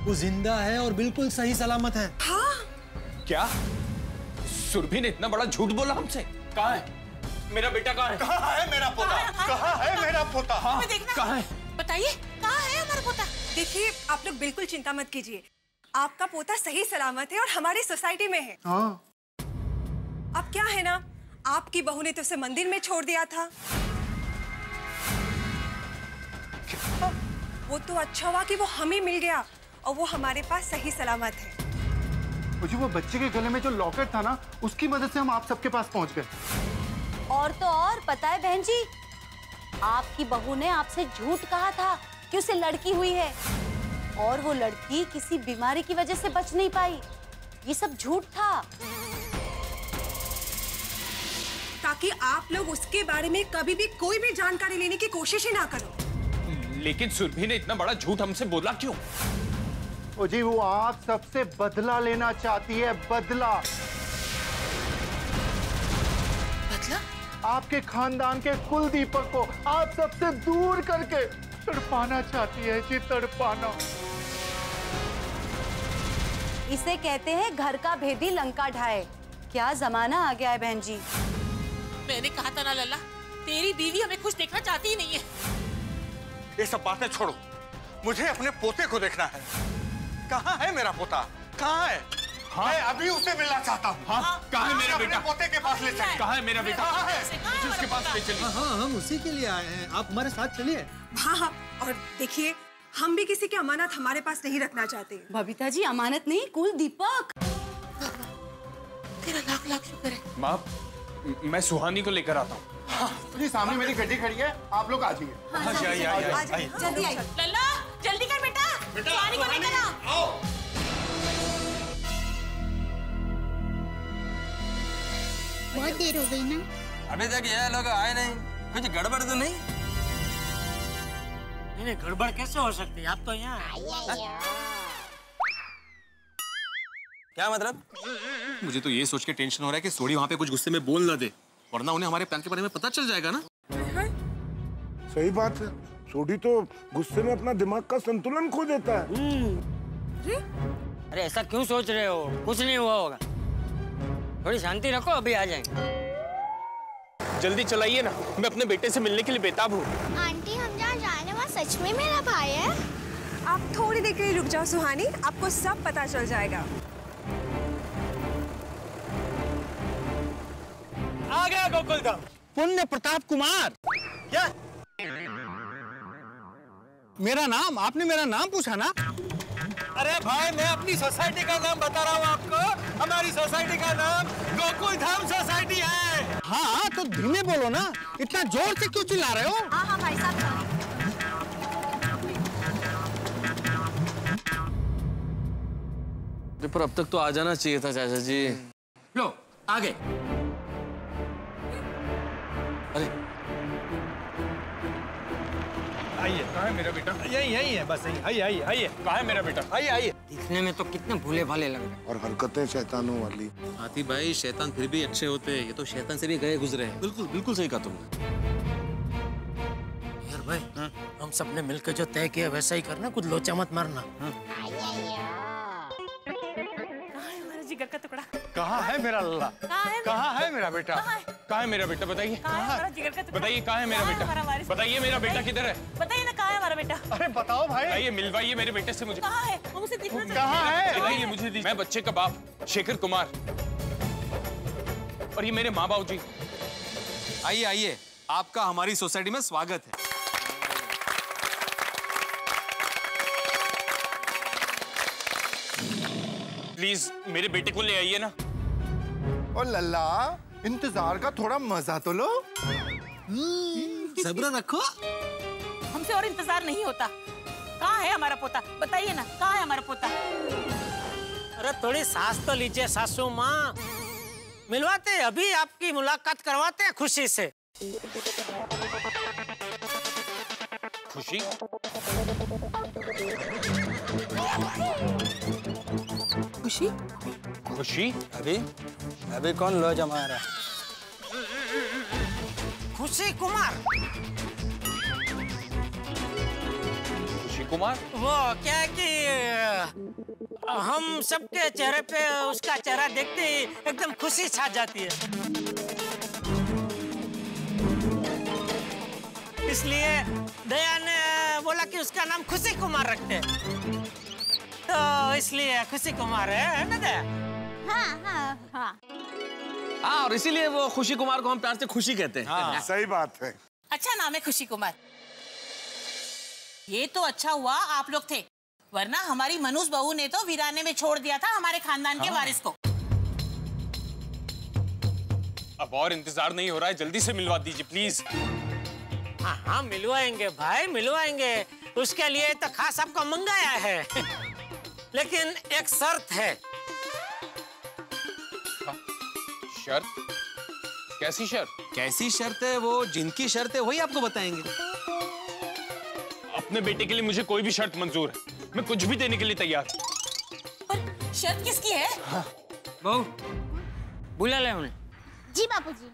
वो जिंदा है और बिल्कुल सही सलामत है। हाँ? क्या? सुरभि ने इतना बड़ा झूठ बोला हमसे? कहाँ है मेरा बेटा? कहाँ है? कहाँ है मेरा पोता? कहाँ है मेरा पोता? हाँ, कहाँ है? बताइए, कहाँ है हमारा पोता? देखिए, आप लोग बिल्कुल चिंता मत कीजिए, आपका पोता सही सलामत है और हमारी सोसाइटी में है। हाँ। अब क्या है ना, आपकी बहू ने तो उसे मंदिर में छोड़ दिया था। वो तो अच्छा हुआ कि वो हमें मिल गया और वो हमारे पास सही सलामत है। जी वो बच्चे के गले में जो लॉकेट था ना, उसकी मदद से हम आप सबके पास पहुंच गए। और तो और पता है बहन जी, आपकी बहू ने आपसे झूठ कहा था कि उसे लड़की हुई है और वो लड़की किसी बीमारी की वजह से बच नहीं पाई। ये सब झूठ था, ताकि आप लोग उसके बारे में कभी भी कोई भी जानकारी लेने की कोशिश ही ना करो। लेकिन सुरभि ने इतना बड़ा झूठ हमसे बोला क्यों? ओ जी वो आप सबसे बदला लेना चाहती है। बदला। बदला? आपके खानदान के कुल दीपक को आप सबसे दूर करके तड़पाना चाहती है जी। तड़पाना। इसे कहते हैं घर का भेदी लंका ढाए। क्या जमाना आ गया है बहन जी। मैंने कहा था ना लल्ला, तेरी बीवी हमें खुश देखना चाहती ही नहीं है। ये सब बातें छोड़ो, मुझे अपने पोते को देखना है। कहाँ है मेरा पोता? कहाँ है? हाँ? मैं अभी उसे मिलना चाहता हूँ। हाँ? कहाँ है मेरा बेटा? पोते के पास ले चलिए। कहाँ है मेरा बेटा? कहाँ है? मुझे उसके पास ले चलिए। हाँ, हम उसी के लिए आए हैं, आप हमारे साथ चलिए। हाँ, और देखिए हम भी किसी की अमानत हमारे पास नहीं रखना चाहते। बबीता जी, अमानत नहीं, कुल दीपक। तेरा लाख लाख शुक्र है। माँ, मैं सुहानी को लेकर आता हूँ। तो सामने मेरी गड्डी खड़ी है, आप लोग आ जाइए। जल्दी आई। लल्ला जल्दी कर बेटा, सुहानी को लेकर आओ। बहुत देर हो गई ना। अभी तक ये लोग आए नहीं, कुछ गड़बड़ तो नहीं? नहीं, गड़बड़ कैसे हो सकती है? आप तो यहाँ क्या मतलब? मुझे तो ये सोच के टेंशन हो रहा है कि सोडी वहाँ पे कुछ गुस्से में बोल ना दे, वरना उन्हें हमारे प्लान के बारे में पता चल जाएगा ना। सही बात है, सोडी तो गुस्से में अपना दिमाग का संतुलन खो देता है। अरे ऐसा क्यों सोच रहे हो? कुछ नहीं हुआ होगा, थोड़ी शांति रखो, अभी आ जाएंगे। जल्दी चलाइए ना, मैं अपने बेटे से मिलने के लिए बेताब हूँ। आंटी, हम जहाँ जाने वहाँ सच में मेरा भाई है? आप थोड़ी देर के लिए रुक जाओ सुहानी, आपको सब पता चल जाएगा। आ गया गोकुलधाम, पुण्य प्रताप कुमार। क्या मेरा नाम? आपने मेरा नाम पूछा ना? अरे भाई, मैं अपनी सोसाइटी का नाम बता रहा हूँ आपको। हमारी सोसाइटी का नाम गोकुलधाम सोसाइटी है। हाँ, तो धीमे बोलो ना, इतना जोर से क्यों चिल्ला रहे हो? हाँ हाँ भाई साहब। पर अब तक तो आ जाना चाहिए था चाचा जी। लो आ गए। अरे आइए। कहाँ है मेरा बेटा? यही है, बस यही। आइए आइए। कहाँ है मेरा बेटा? आइए। दिखने में तो कितने भूले भाले लग रहे हैं। और हरकतें शैतानों वाली। हाथी भाई, शैतान फिर भी अच्छे होते हैं, ये तो शैतान से भी गए गुजरे हैं। बिल्कुल बिल्कुल सही कहा तुमने। यार भाई, हम सबने मिलकर जो तय किया वैसा ही करना, कुछ लोचा मत मारना। जिगर का टुकड़ा कहाँ है मेरा लल्ला? कहाँ है मेरा बेटा? कहाँ है मेरा बेटा? बताइए। जिगर का टुकड़ा? बताइए कहाँ है मेरा बेटा? बताइए मेरा बेटा किधर है? बताइए ना, कहाँ है हमारा बेटा? अरे बताओ भाई। आइए, मिलवाइए मेरे बेटे से मुझे। कहाँ है वो? मुझे दिखना चाहिए। कहाँ है? बताइए मुझे। मैं बच्चे का बाप शेखर कुमार, और ये मेरे माँ बाबू जी। आइए आइए, आपका हमारी सोसाइटी में स्वागत है। प्लीज मेरे बेटे को ले आइए ना। ओ लल्ला, इंतजार का थोड़ा मजा तो लो। सब्र रखो। हमसे और इंतजार नहीं होता। कहाँ है हमारा पोता? बताइए ना, कहाँ है हमारा पोता? अरे थोड़ी सांस तो लीजिए सासू माँ, मिलवाते हैं, अभी आपकी मुलाकात करवाते हैं खुशी से। खुशी? खुशी? खुशी? अभी कौन लो जमा रहा? खुशी कुमार। खुशी कुमार? वो क्या है कि हम सबके चेहरे पे उसका चेहरा देखते ही एकदम खुशी छा जाती है, इसलिए दया ने बोला कि उसका नाम खुशी कुमार रखते हैं, तो इसलिए खुशी कुमार है ना दया? हाँ हाँ हाँ। हाँ, और इसीलिए वो खुशी कुमार को हम प्यार से खुशी कहते हैं। हाँ, सही बात है। अच्छा नाम है खुशी कुमार। ये तो अच्छा हुआ आप लोग थे, वरना हमारी मनुष बहू ने तो वीराने में छोड़ दिया था हमारे खानदान के वारिस को। अब और इंतजार नहीं हो रहा है, जल्दी से मिलवा दीजिए प्लीज। हाँ हाँ मिलवाएंगे भाई, मिलवाएंगे। उसके लिए तो खास आपको मंगाया है, लेकिन एक शर्त है। शर्त? कैसी शर्त? कैसी शर्त है? वो जिनकी शर्त है वही आपको बताएंगे। अपने बेटे के लिए मुझे कोई भी शर्त मंजूर है, मैं कुछ भी देने के लिए तैयार। पर शर्त किसकी है? बहू, बुला ले उन्हें। जी बापूजी।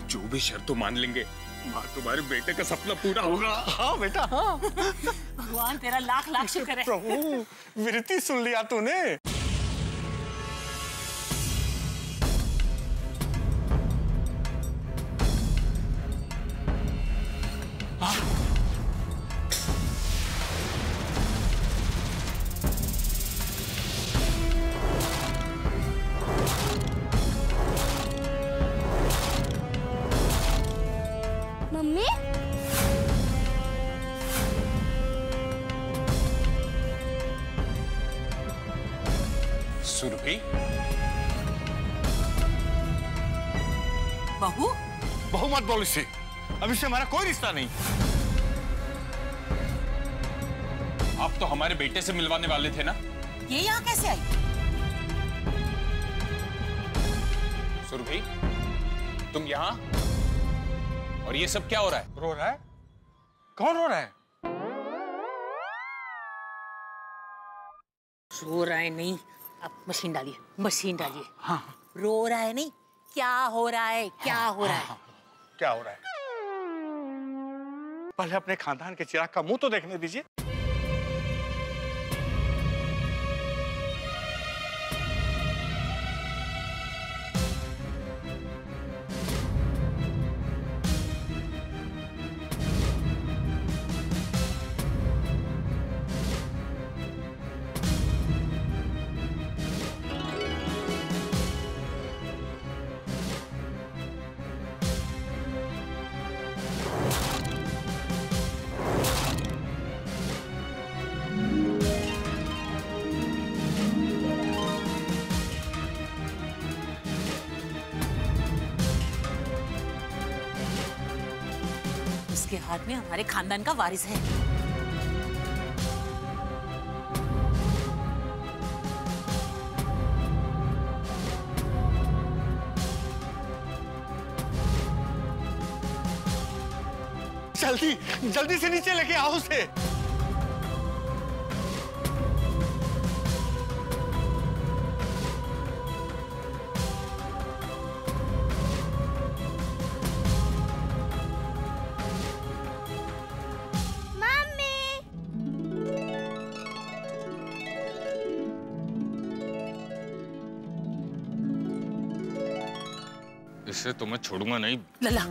जो भी शर्त तो मान लेंगे, माँ, तुम्हारे बेटे का सपना पूरा होगा। हाँ बेटा, हाँ। भगवान तेरा लाख लाख शुक्र है। प्रभु, विनती सुन लिया तूने। मम्मी, सुरभि, बहू, बहू मत बोल इसे। अब इससे हमारा कोई रिश्ता नहीं। आप तो हमारे बेटे से मिलवाने वाले थे ना? ये यहाँ कैसे आई? सुरभि, तुम यहाँ? और ये सब क्या हो रहा है? रो रहा है? कौन रो रहा है? रो रहा है नहीं, अब मशीन डालिए, मशीन डालिए। हाँ। रो रहा है नहीं, क्या हो रहा है, क्या हो रहा है? क्या हो रहा है? पहले अपने खानदान के चिराग का मुंह तो देखने दीजिए। उसके हाथ में हमारे खानदान का वारिस है। जल्दी जल्दी से नीचे लेके आओ उसे। इससे तो मैं छोड़ूंगा नहीं। लल्ला,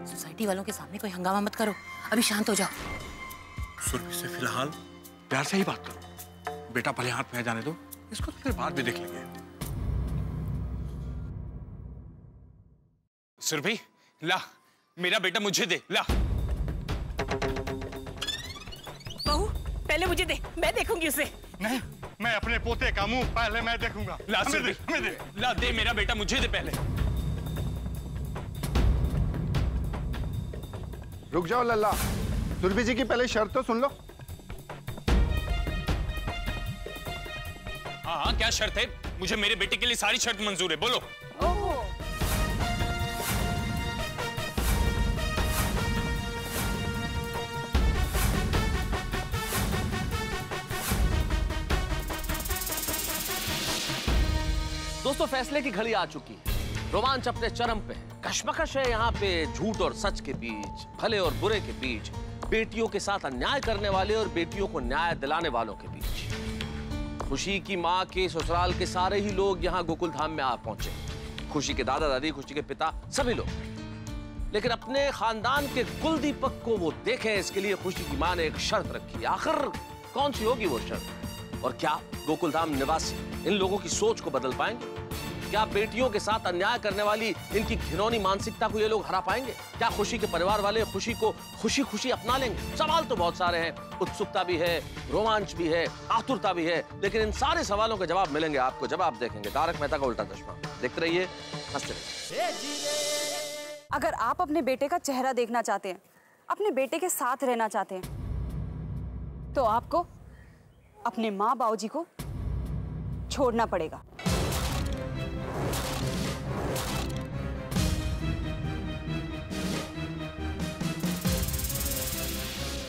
सोसाइटी वालों के सामने कोई हंगामा मत करो, अभी शांत हो जाओ। सुरभि से फिलहाल प्यार से ही बात करो। बेटा पहले हाथ में जाने दो, इसको तो फिर बाद में देख लेंगे। सुरभि, ला, मेरा बेटा मुझे दे, ला। बहू, पहले मुझे दे, मैं देखूंगी उसे। नहीं, मैं अपने पोते का मुंह पहले मैं देखूंगा। ला सुरभि, हमें दे। ला दे, मेरा बेटा मुझे दे पहले। रुक जाओ लल्ला, सुरभि जी की पहले शर्त तो सुन लो। हाँ हाँ, क्या शर्त है? मुझे मेरे बेटे के लिए सारी शर्त मंजूर है, बोलो। दोस्तों, फैसले की घड़ी आ चुकी है। रोमांच अपने चरम पे है। कश्मकश है यहाँ पे झूठ और सच के बीच, भले और बुरे के बीच, बेटियों के साथ अन्याय करने वाले और बेटियों को न्याय दिलाने वालों के बीच। खुशी की माँ के ससुराल के सारे ही लोग यहाँ गोकुल धाम में आ पहुंचे। खुशी के दादा दादी, खुशी के पिता, सभी लोग। लेकिन अपने खानदान के कुल दीपक को वो देखें, इसके लिए खुशी की माँ ने एक शर्त रखी। आखिर कौन सी होगी वो शर्त? और क्या गोकुल धाम निवासी इन लोगों की सोच को बदल पाएंगे? क्या बेटियों के साथ अन्याय करने वाली इनकी घिनौनी मानसिकता को ये लोग हरा पाएंगे? क्या खुशी के परिवार वाले खुशी को खुशी खुशी अपना लेंगे? सवाल तो बहुत सारे हैं, उत्सुकता भी है, रोमांच भी है, आतुरता भी है, लेकिन इन सारे सवालों के जवाब मिलेंगे आपको जब आप देखेंगे तारक मेहता का उल्टा चश्मा। देखते रहिए, हंसते रहिए। अगर आप अपने बेटे का चेहरा देखना चाहते हैं, अपने बेटे के साथ रहना चाहते हैं, तो आपको अपने माँ बाबूजी को छोड़ना पड़ेगा।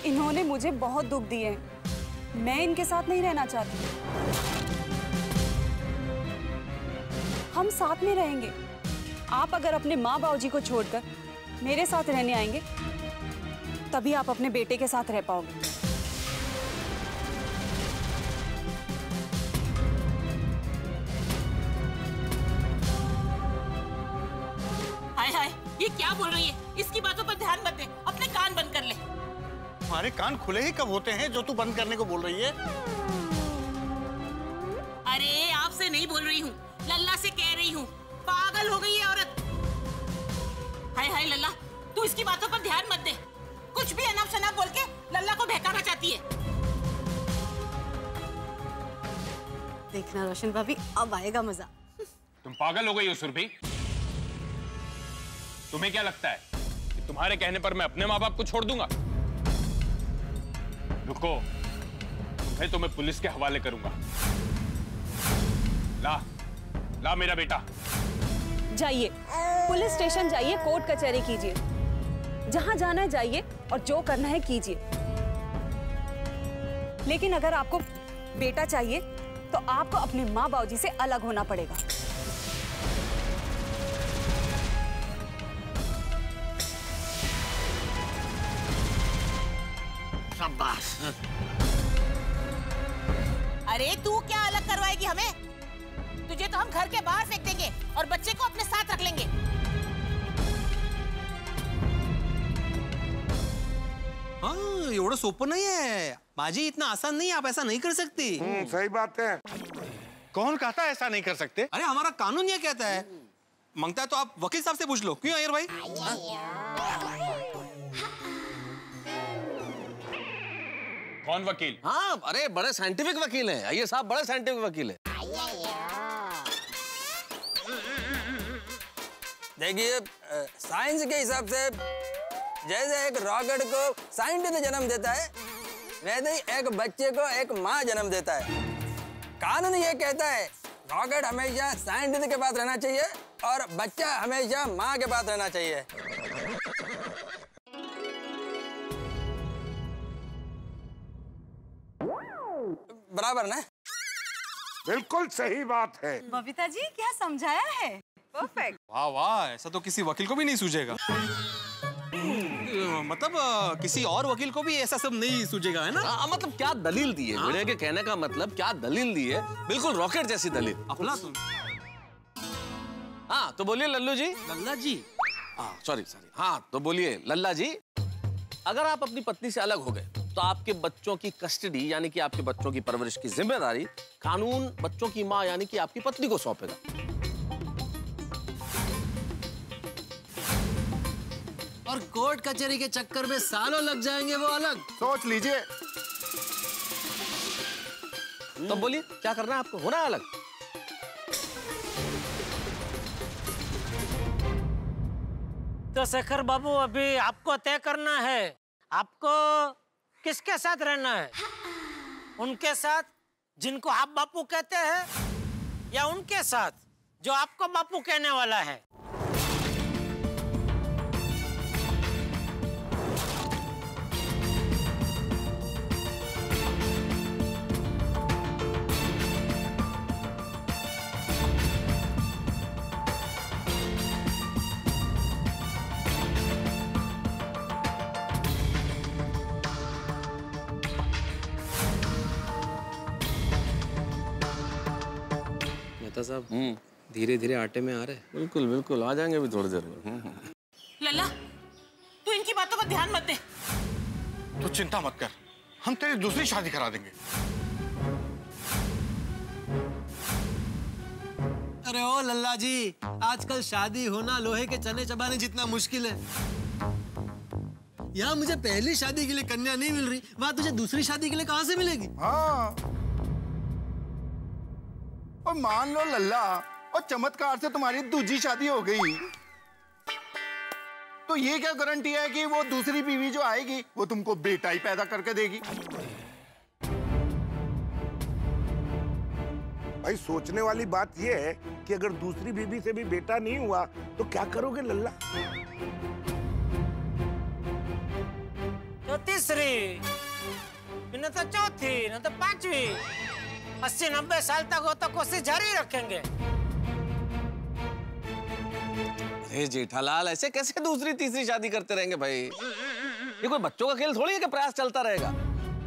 इन्होंने मुझे बहुत दुख दिए हैं। मैं इनके साथ नहीं रहना चाहती। हम साथ में रहेंगे। आप अगर अपने माँ बाबूजी को छोड़कर मेरे साथ रहने आएंगे तभी आप अपने बेटे के साथ रह पाओगे। हाय हाय, ये क्या बोल रही है? इसकी बातों पर ध्यान मत दे, अपने कान बंद कर ले। तुम्हारे कान खुले ही कब होते हैं जो तू बंद करने को बोल रही है? अरे आपसे नहीं बोल रही हूँ, लल्ला से कह रही हूँ। पागल हो गई है औरत। हाय हाय लल्ला, तू इसकी बातों पर ध्यान मत दे। कुछ भी अनाप शनाप बोल के लल्ला को बहकाना चाहती है। देखना रोशन भाभी, अब आएगा मजा। तुम पागल हो गई हो सुरभि? तुम्हें क्या लगता है कि तुम्हारे कहने पर मैं अपने माँ बाप को छोड़ दूंगा? रुको, तो मैं पुलिस के हवाले करूंगा। ला मेरा बेटा। जाइए, पुलिस स्टेशन जाइए, कोर्ट कचहरी कीजिए, जहां जाना है जाइए और जो करना है कीजिए। लेकिन अगर आपको बेटा चाहिए तो आपको अपने माँ बाबूजी से अलग होना पड़ेगा। शाबाश। अरे तू क्या अलग करवाएगी हमें? तुझे तो हम घर के बाहर फेंक देंगे और बच्चे को अपने साथ रख लेंगे। हाँ, एवढं सोपं नहीं है माझी, इतना आसान नहीं है, आप ऐसा नहीं कर सकती। सही बात है। कौन कहता है ऐसा नहीं कर सकते? अरे हमारा कानून ये कहता है। मांगता है तो आप वकील साहब से पूछ लो। क्यों अयर भाई? कौन वकील? हाँ, अरे बड़े साइंटिफिक वकील हैं अय्यर साहब, बड़े साइंटिफिक वकील हैं। देखिए, साइंस के हिसाब से जैसे एक रॉकेट को साइंटिस्ट जन्म देता है, वैसे ही एक बच्चे को एक माँ जन्म देता है। कानून ये कहता है रॉकेट हमेशा साइंटिस्ट के पास रहना चाहिए और बच्चा हमेशा माँ के पास रहना चाहिए। बराबर ना? बिल्कुल सही बात है। बबीता जी क्या समझाया है? परफेक्ट। वाह वाह, ऐसा तो किसी वकील को भी नहीं सूझेगा। मतलब किसी और वकील को भी ऐसा सब नहीं सूझेगा, है ना? मतलब क्या दलील दी है? मेरे के कहने का मतलब क्या दलील दी है? बिल्कुल रॉकेट जैसी दलील। अफलातून। हाँ तो बोलिए लल्लू जी। लल्ला जी? सॉरी। हाँ तो बोलिए लल्ला जी, अगर आप अपनी पत्नी से अलग हो गए तो आपके बच्चों की कस्टडी यानी कि आपके बच्चों की परवरिश की जिम्मेदारी कानून बच्चों की माँ यानी कि आपकी पत्नी को सौंपेगा। और कोर्ट कचहरी के चक्कर में सालों लग जाएंगे वो अलग। सोच लीजिए। तो बोलिए क्या करना है आपको? होना है अलग? तो शेखर बाबू, अभी आपको तय करना है आपको किसके साथ रहना है। उनके साथ जिनको आप बापू कहते हैं या उनके साथ जो आपको बापू कहने वाला है। साहब धीरे धीरे आटे में आ रहे। बिल्कुल बिल्कुल, आ जाएंगे अभी थोड़ी देर में। लल्ला, तू इनकी बातों पर ध्यान मत दे। तू चिंता मत कर, हम तेरी दूसरी शादी करा देंगे। अरे ओ लल्ला जी, आजकल शादी होना लोहे के चने चबाने जितना मुश्किल है। यहाँ मुझे पहली शादी के लिए कन्या नहीं मिल रही, वहाँ तुझे दूसरी शादी के लिए कहाँ से मिलेगी? हाँ, और मान लो लल्ला, और चमत्कार से तुम्हारी दूसरी शादी हो गई, तो ये क्या गारंटी है कि वो दूसरी बीवी जो आएगी वो तुमको बेटा ही पैदा करके देगी? भाई सोचने वाली बात ये है कि अगर दूसरी बीवी से भी बेटा नहीं हुआ तो क्या करोगे लल्ला? तो तीसरी, न तो चौथी, न तो पांचवी, 80-90 साल तक वो तो कोशिश जारी रखेंगे। अरे जेठालाल, ऐसे कैसे दूसरी तीसरी शादी करते रहेंगे भाई? ये कोई बच्चों का खेल थोड़ी है कि प्रयास चलता रहेगा।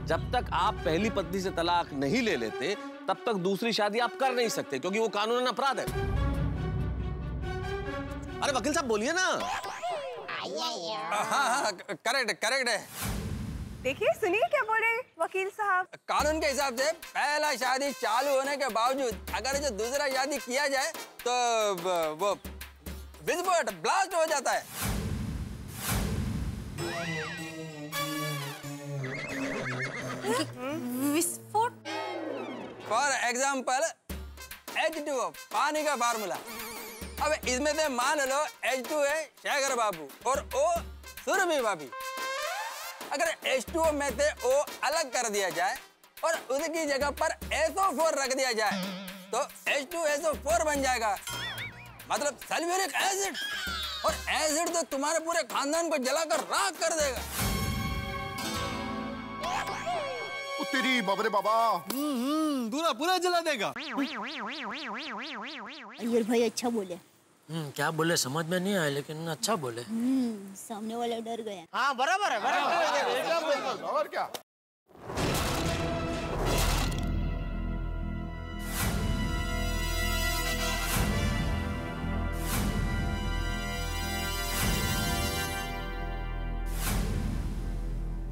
जब तक आप पहली पत्नी से तलाक नहीं ले लेते तब तक दूसरी शादी आप कर नहीं सकते, क्योंकि वो कानूनन अपराध है। अरे वकील साहब बोलिए ना। हाँ, करेक्ट है। देखिए, सुनिए क्या बोल रहे वकील साहब। कानून के हिसाब से पहला शादी चालू होने के बावजूद अगर जो दूसरा शादी किया जाए तो वो विस्फोट ब्लास्ट हो जाता है। विस्फोट? फॉर एग्जाम्पल H2O, पानी का फार्मूला। अब इसमें से मान लो H2 है शेखर बाबू और O सुरभि भाभी। अगर H2O में से O अलग कर दिया जाए और उसकी जगह पर SO4 रख दिया जाए तो H2SO4 बन जाएगा, मतलब सल्फ्यूरिक एसिड। और एसिड तो तुम्हारे पूरे खानदान को जलाकर राख कर देगा। तेरी बाबरे बाबा, पूरा जला देगा। अय्यर भाई अच्छा बोले। क्या बोले समझ में नहीं आया, लेकिन अच्छा बोले। सामने वाला डर गया। हाँ बराबर है, बराबर। और क्या?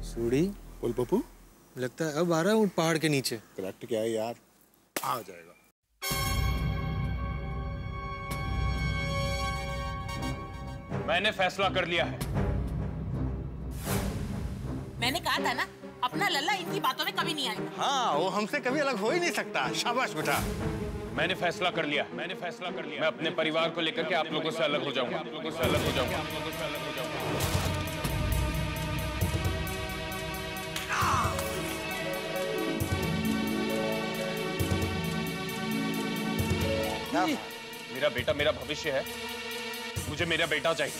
सूड़ी बोल पप्पू। लगता है अब आ रहा हूँ पहाड़ के नीचे। करेक्ट क्या है यार, आ जाएगा। मैंने फैसला कर लिया है। मैंने कहा था ना, अपना लल्ला इनकी बातों में कभी नहीं आएगा। हाँ, वो हमसे कभी अलग हो ही नहीं सकता। शाबाश बेटा। मैंने फैसला कर लिया। मैं अपने परिवार को लेकर के आप लोगों से अलग हो जाऊंगा। मेरा बेटा मेरा भविष्य है, मुझे मेरा बेटा चाहिए।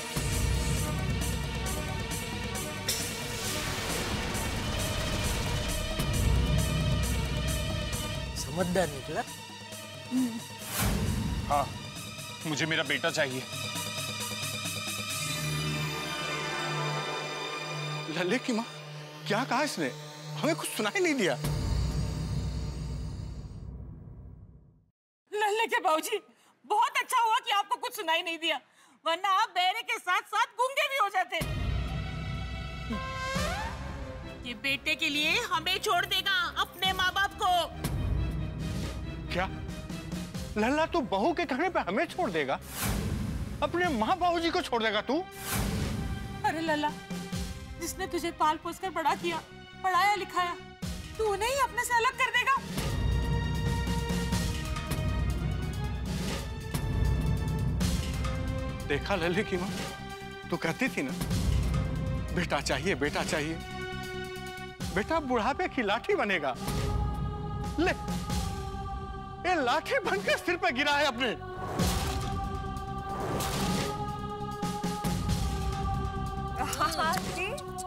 समझदार निकला। हाँ, मुझे मेरा बेटा चाहिए। लल्ले की माँ, क्या कहा इसने? हमें कुछ सुनाई नहीं दिया। लल्ले के बाबूजी, बहुत अच्छा हुआ कि आपको कुछ सुनाई नहीं दिया, वरना आप बहरे के साथ साथ गूंगे भी हो जाते। ये बेटे के लिए हमें छोड़ देगा, अपने माँ बाप को। क्या लल्ला, तू बहू के कहने पे हमें छोड़ देगा? अपने माँ बाबूजी को छोड़ देगा तू? अरे लल्ला, जिसने तुझे पाल पोस कर बड़ा किया, पढ़ाया लिखाया, तू उन्हें ही अपने से अलग कर देगा? देखा लल्ले की माँ, तू कहती थी ना बेटा चाहिए, बेटा चाहिए। बेटा बुढ़ापे की लाठी बनेगा। ले, ये लाठी बनकर सिर पे गिरा है अपने।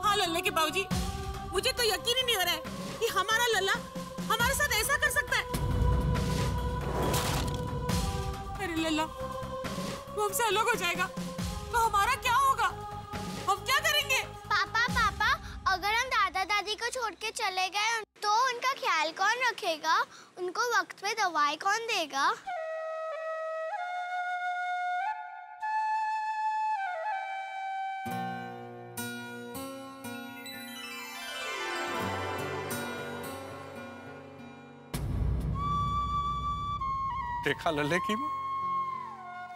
हाँ लल्ले के बाबूजी, मुझे तो यकीन ही नहीं हो रहा है कि हमारा लल्ला हमारे साथ ऐसा कर सकता है। अरे लल्ला, वो हमसे अलग हो जाएगा तो हमारा क्या होगा? हम क्या करेंगे? पापा, अगर हम दादा दादी को छोड़ के चले गए तो उनका ख्याल कौन रखेगा? उनको वक्त पे दवाई कौन देगा? देखा लल्ले की माँ,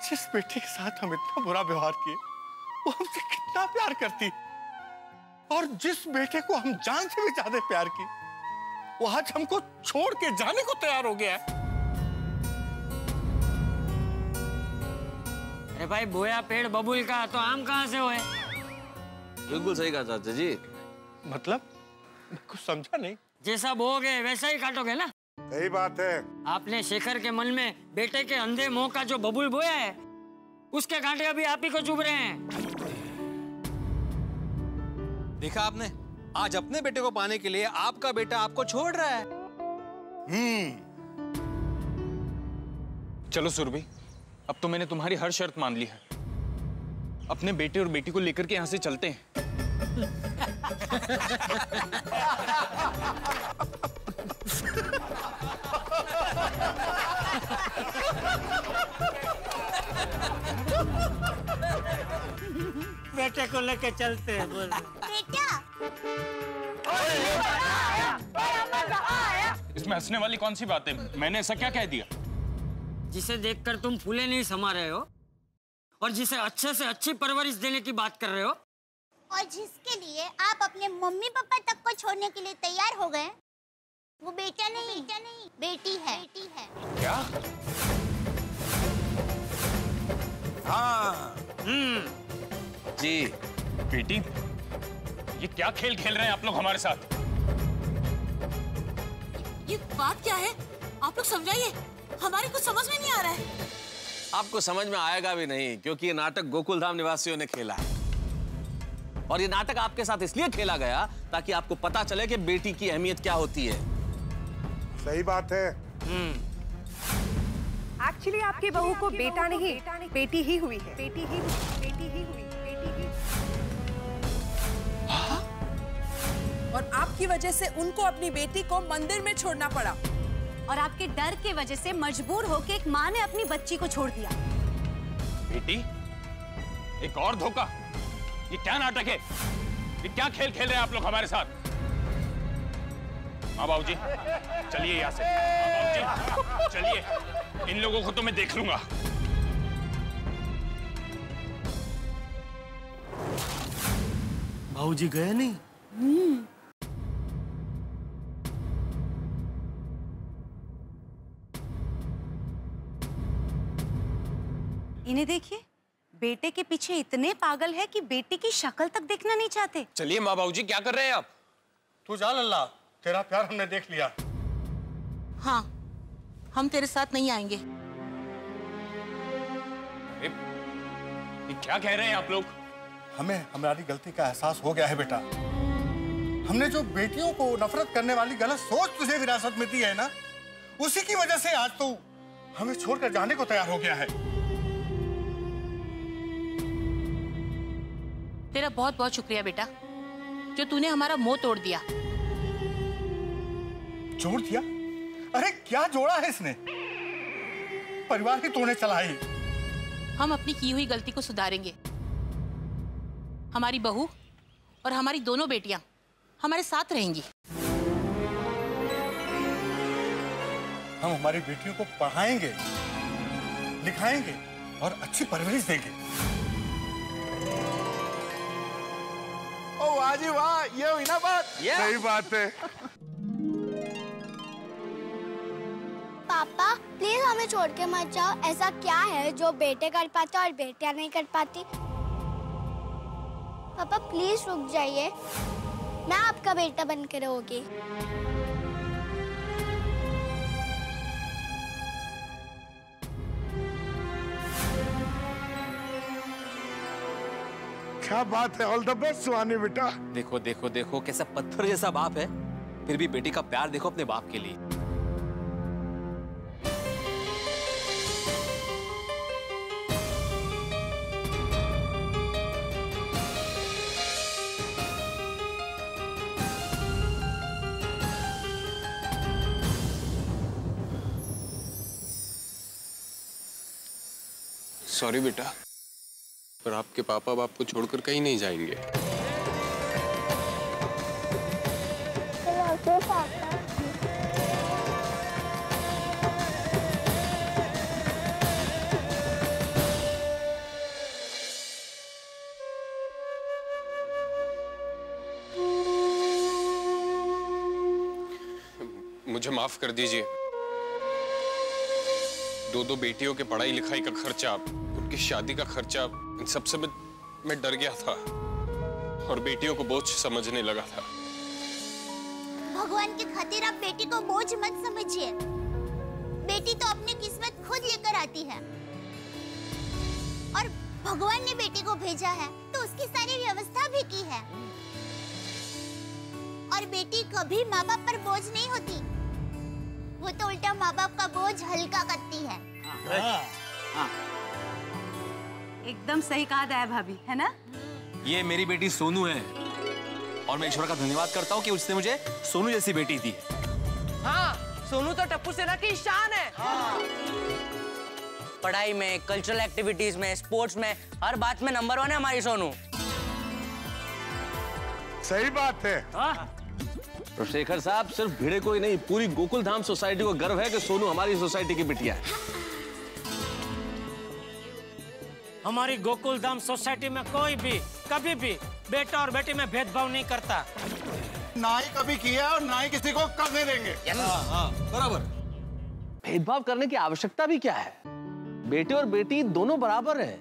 जिस बेटे के साथ हम इतना बुरा व्यवहार किए, वो हमसे कितना प्यार करती, और जिस बेटे को हम जान से भी ज्यादा प्यार की, वो आज हमको छोड़ के जाने को तैयार हो गया है। अरे भाई, बोया पेड़ बबूल का तो आम कहाँ से होए? बिल्कुल सही कहा चाचा जी। मतलब कुछ समझा नहीं। जैसा बोओगे वैसा ही काटोगे ना। सही बात है। आपने शेखर के मन में बेटे के अंधे मोह का जो बबूल बोया है, उसके कांटे अभी आप ही को चुभ रहे हैं। देखा आपने, आज अपने बेटे को पाने के लिए आपका बेटा आपको छोड़ रहा है। चलो सुरभि, अब तो मैंने तुम्हारी हर शर्त मान ली है। अपने बेटे और बेटी को लेकर के यहाँ से चलते हैं। बेटे को लेके चलते हैं। बोल बेटा इसमें हंसने वाली कौन सी बात है? मैंने ऐसा क्या कह दिया? जिसे देखकर तुम फूले नहीं समा रहे हो और जिसे अच्छे से अच्छी परवरिश देने की बात कर रहे हो, और जिसके लिए आप अपने मम्मी पापा तक को छोड़ने के लिए तैयार हो गए, वो बेटा नहीं बेटी है। क्या? हाँ। जी बेटी, ये क्या खेल खेल रहे हैं आप लोग हमारे साथ? ये बात क्या है? आप लोग समझाइए, हमारे कुछ समझ में नहीं आ रहा है। आपको समझ में आएगा भी नहीं, क्योंकि ये नाटक गोकुलधाम निवासियों ने खेला है। और ये नाटक आपके साथ इसलिए खेला गया ताकि आपको पता चले कि बेटी की अहमियत क्या होती है। सही बात है। एक्चुअली आपकी बहू को बेटा नहीं बेटी ही हुई है। और आपकी वजह से उनको अपनी बेटी को मंदिर में छोड़ना पड़ा। और आपके डर के वजह से मजबूर होकर एक माँ ने अपनी बच्ची को छोड़ दिया। बेटी, एक और धोखा। ये क्या नाटक है? ये क्या खेल खेल रहे हैं आप लोग हमारे साथ? हाँ बाबूजी, चलिए यहाँ से। हाँ बाबूजी, चलिए। इन लोगों को तो मैं देख लूंगा। भाऊजी गए नहीं? इन्हें देखिए, बेटे के पीछे इतने पागल है कि बेटी की शक्ल तक देखना नहीं चाहते। चलिए माँ बाबूजी, क्या कर रहे हैं आप? तू जा लल्ला, तेरा प्यार हमने देख लिया। हाँ, हम तेरे साथ नहीं आएंगे। ये क्या कह रहे हैं आप लोग? हमें हमारी गलती का एहसास हो गया है बेटा। हमने जो बेटियों को नफरत करने वाली गलत सोच तुझे विरासत में दी है ना, उसी की वजह से आज तू हमें छोड़कर जाने को तैयार हो गया है। तेरा बहुत बहुत शुक्रिया बेटा, जो तूने हमारा मोह तोड़ दिया। जोड़ दिया? अरे क्या जोड़ा है इसने? परिवार ही तोड़ने चला है। हम अपनी की हुई गलती को सुधारेंगे। हमारी बहू और हमारी दोनों बेटियां हमारे साथ रहेंगी। हम हमारी बेटियों को पढ़ाएंगे, लिखाएंगे और अच्छी परवरिश देंगे। ओ वाह जी वाह, ये हुई ना बात। सही बात है। पापा प्लीज हमें छोड़ के मत जाओ। ऐसा क्या है जो बेटे कर पाते और बेटियां नहीं कर पाती? पापा प्लीज रुक जाइए, मैं आपका बेटा बन के रहूंगी। क्या बात है। ऑल द बेस्ट सुहानी बेटा। देखो देखो देखो, कैसा पत्थर जैसा बाप है, फिर भी बेटी का प्यार देखो अपने बाप के लिए। सॉरी बेटा, पर आपके पापा बाप को छोड़कर कहीं नहीं जाएंगे। मुझे माफ कर दीजिए। दो बेटियों के पढ़ाई लिखाई का खर्चा, उनकी शादी का खर्चा, इन सबसे मैं डर गया था और बेटियों को बोझ समझने लगा था। भगवान की खातिर आप बेटी को बोझ मत समझिए। बेटी तो अपनी किस्मत खुद लेकर आती है, और भगवान ने बेटी को भेजा है तो उसकी सारी व्यवस्था भी की है। और बेटी कभी माँ बाप पर बोझ नहीं होती, वो तो उल्टा माँ बाप का बोझ हल्का करती है। एकदम सही कहा दया भाभी, है ना? ये मेरी बेटी सोनू है और मैं ईश्वर का धन्यवाद करता हूँ कि उसने मुझे सोनू जैसी बेटी दी। हाँ, सोनू तो टप्पू सेना की शान है। हाँ। पढ़ाई में, कल्चरल एक्टिविटीज में, स्पोर्ट्स में, हर बात में नंबर 1 है हमारी सोनू। सही बात है। तो शेखर साहब, सिर्फ भिड़े को ही नहीं, पूरी गोकुल धाम सोसाइटी को गर्व है कि सोनू हमारी सोसाइटी की बिटिया है। हमारी गोकुल धाम सोसाइटी में कोई भी कभी भी बेटा और बेटी में भेदभाव नहीं करता। ना ही कभी किया और ना ही किसी को करने देंगे। बराबर। भेदभाव करने की आवश्यकता भी क्या है? बेटे और बेटी दोनों बराबर हैं,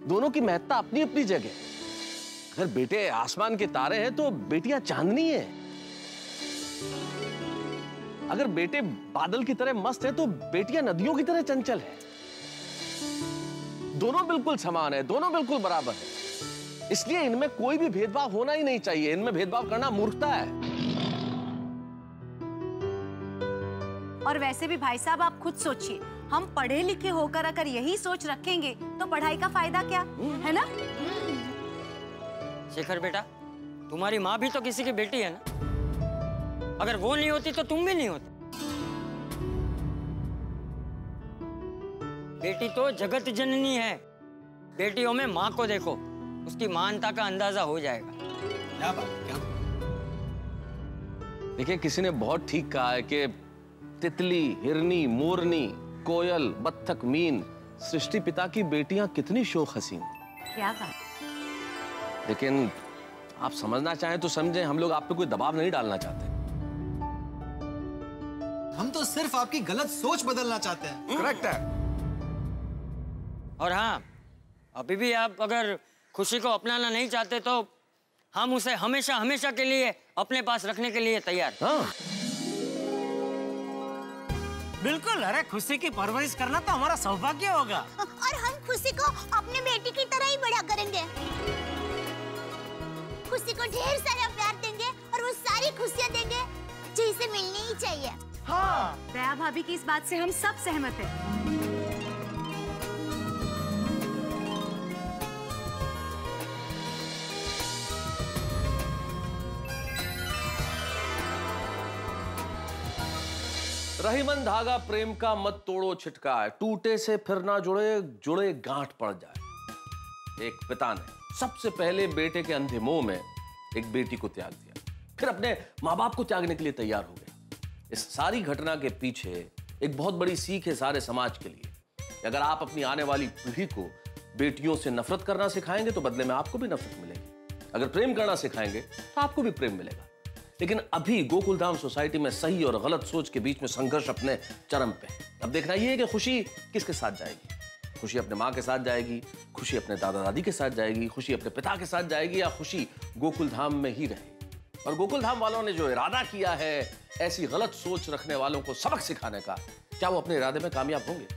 दोनों की महत्ता अपनी अपनी जगह। अगर बेटे आसमान के तारे हैं तो बेटियां चांदनी है। अगर बेटे बादल की तरह मस्त है तो बेटियां नदियों की तरह चंचल है। दोनों बिल्कुल समान है, दोनों बिल्कुल बराबर है। इसलिए इनमें कोई भी भेदभाव होना ही नहीं चाहिए। इनमें भेदभाव करना मूर्खता है। और वैसे भी भाई साहब, आप खुद सोचिए, हम पढ़े लिखे होकर अगर यही सोच रखेंगे तो पढ़ाई का फायदा क्या, है ना? शेखर बेटा, तुम्हारी माँ भी तो किसी की बेटी है ना? अगर वो नहीं होती तो तुम भी नहीं होते। बेटी तो जगत जननी है। बेटियों में माँ को देखो, उसकी महानता का अंदाजा हो जाएगा। क्या बात, क्या? देखिए, किसी ने बहुत ठीक कहा है कि तितली, हिरनी, मोरनी, कोयल, बत्तख, मीन, सृष्टि पिता की बेटियां कितनी शोख हसीन। क्या बात। लेकिन आप समझना चाहें तो समझें, हम लोग आप पे कोई दबाव नहीं डालना चाहते। हम तो सिर्फ आपकी गलत सोच बदलना चाहते हैं। करेक्ट है। और हाँ, अभी भी आप अगर खुशी को अपनाना नहीं चाहते तो हम उसे हमेशा हमेशा के लिए अपने पास रखने के लिए तैयार। हाँ। बिल्कुल। अरे, खुशी की परवरिश करना तो हमारा सौभाग्य होगा। और हम खुशी को अपने बेटी की तरह ही बड़ा करेंगे। खुशी को ढेर सारा प्यार देंगे और वो सारी खुशियाँ देंगे जो इसे मिलनी ही चाहिए। हाँ, दया भाभी की इस बात से हम सब सहमत हैं। रहीमन धागा प्रेम का मत तोड़ो छिटका है, टूटे से फिर ना जुड़े, जुड़े गांठ पड़ जाए। एक पिता ने सबसे पहले बेटे के अंधे मोह में एक बेटी को त्याग दिया, फिर अपने माँ बाप को त्यागने के लिए तैयार हो गया। इस सारी घटना के पीछे एक बहुत बड़ी सीख है सारे समाज के लिए कि अगर आप अपनी आने वाली पीढ़ी को बेटियों से नफरत करना सिखाएंगे तो बदले में आपको भी नफरत मिलेगी। अगर प्रेम करना सिखाएंगे तो आपको भी प्रेम मिलेगा। लेकिन अभी गोकुलधाम सोसाइटी में सही और गलत सोच के बीच में संघर्ष अपने चरम पे है। अब देखना यह है कि खुशी किसके साथ जाएगी। खुशी अपने माँ के साथ जाएगी, खुशी अपने दादा दादी के साथ जाएगी, खुशी अपने पिता के साथ जाएगी, या खुशी गोकुलधाम में ही रहेगी। और गोकुलधाम वालों ने जो इरादा किया है ऐसी गलत सोच रखने वालों को सबक सिखाने का, क्या वो अपने इरादे में कामयाब होंगे?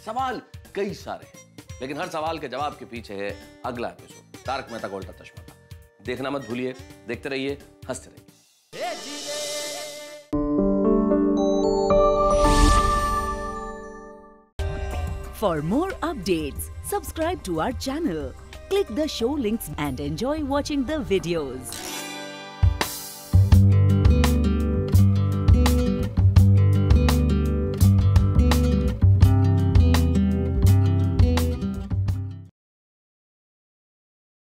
सवाल कई सारे हैं, लेकिन हर सवाल के जवाब के पीछे है अगला एपिसोड तारक मेहता का उल्टा चश्मा का। देखना मत भूलिए, देखते रहिए, हंसते रहिए। For more updates, subscribe to our channel, click the show links and enjoy watching the videos.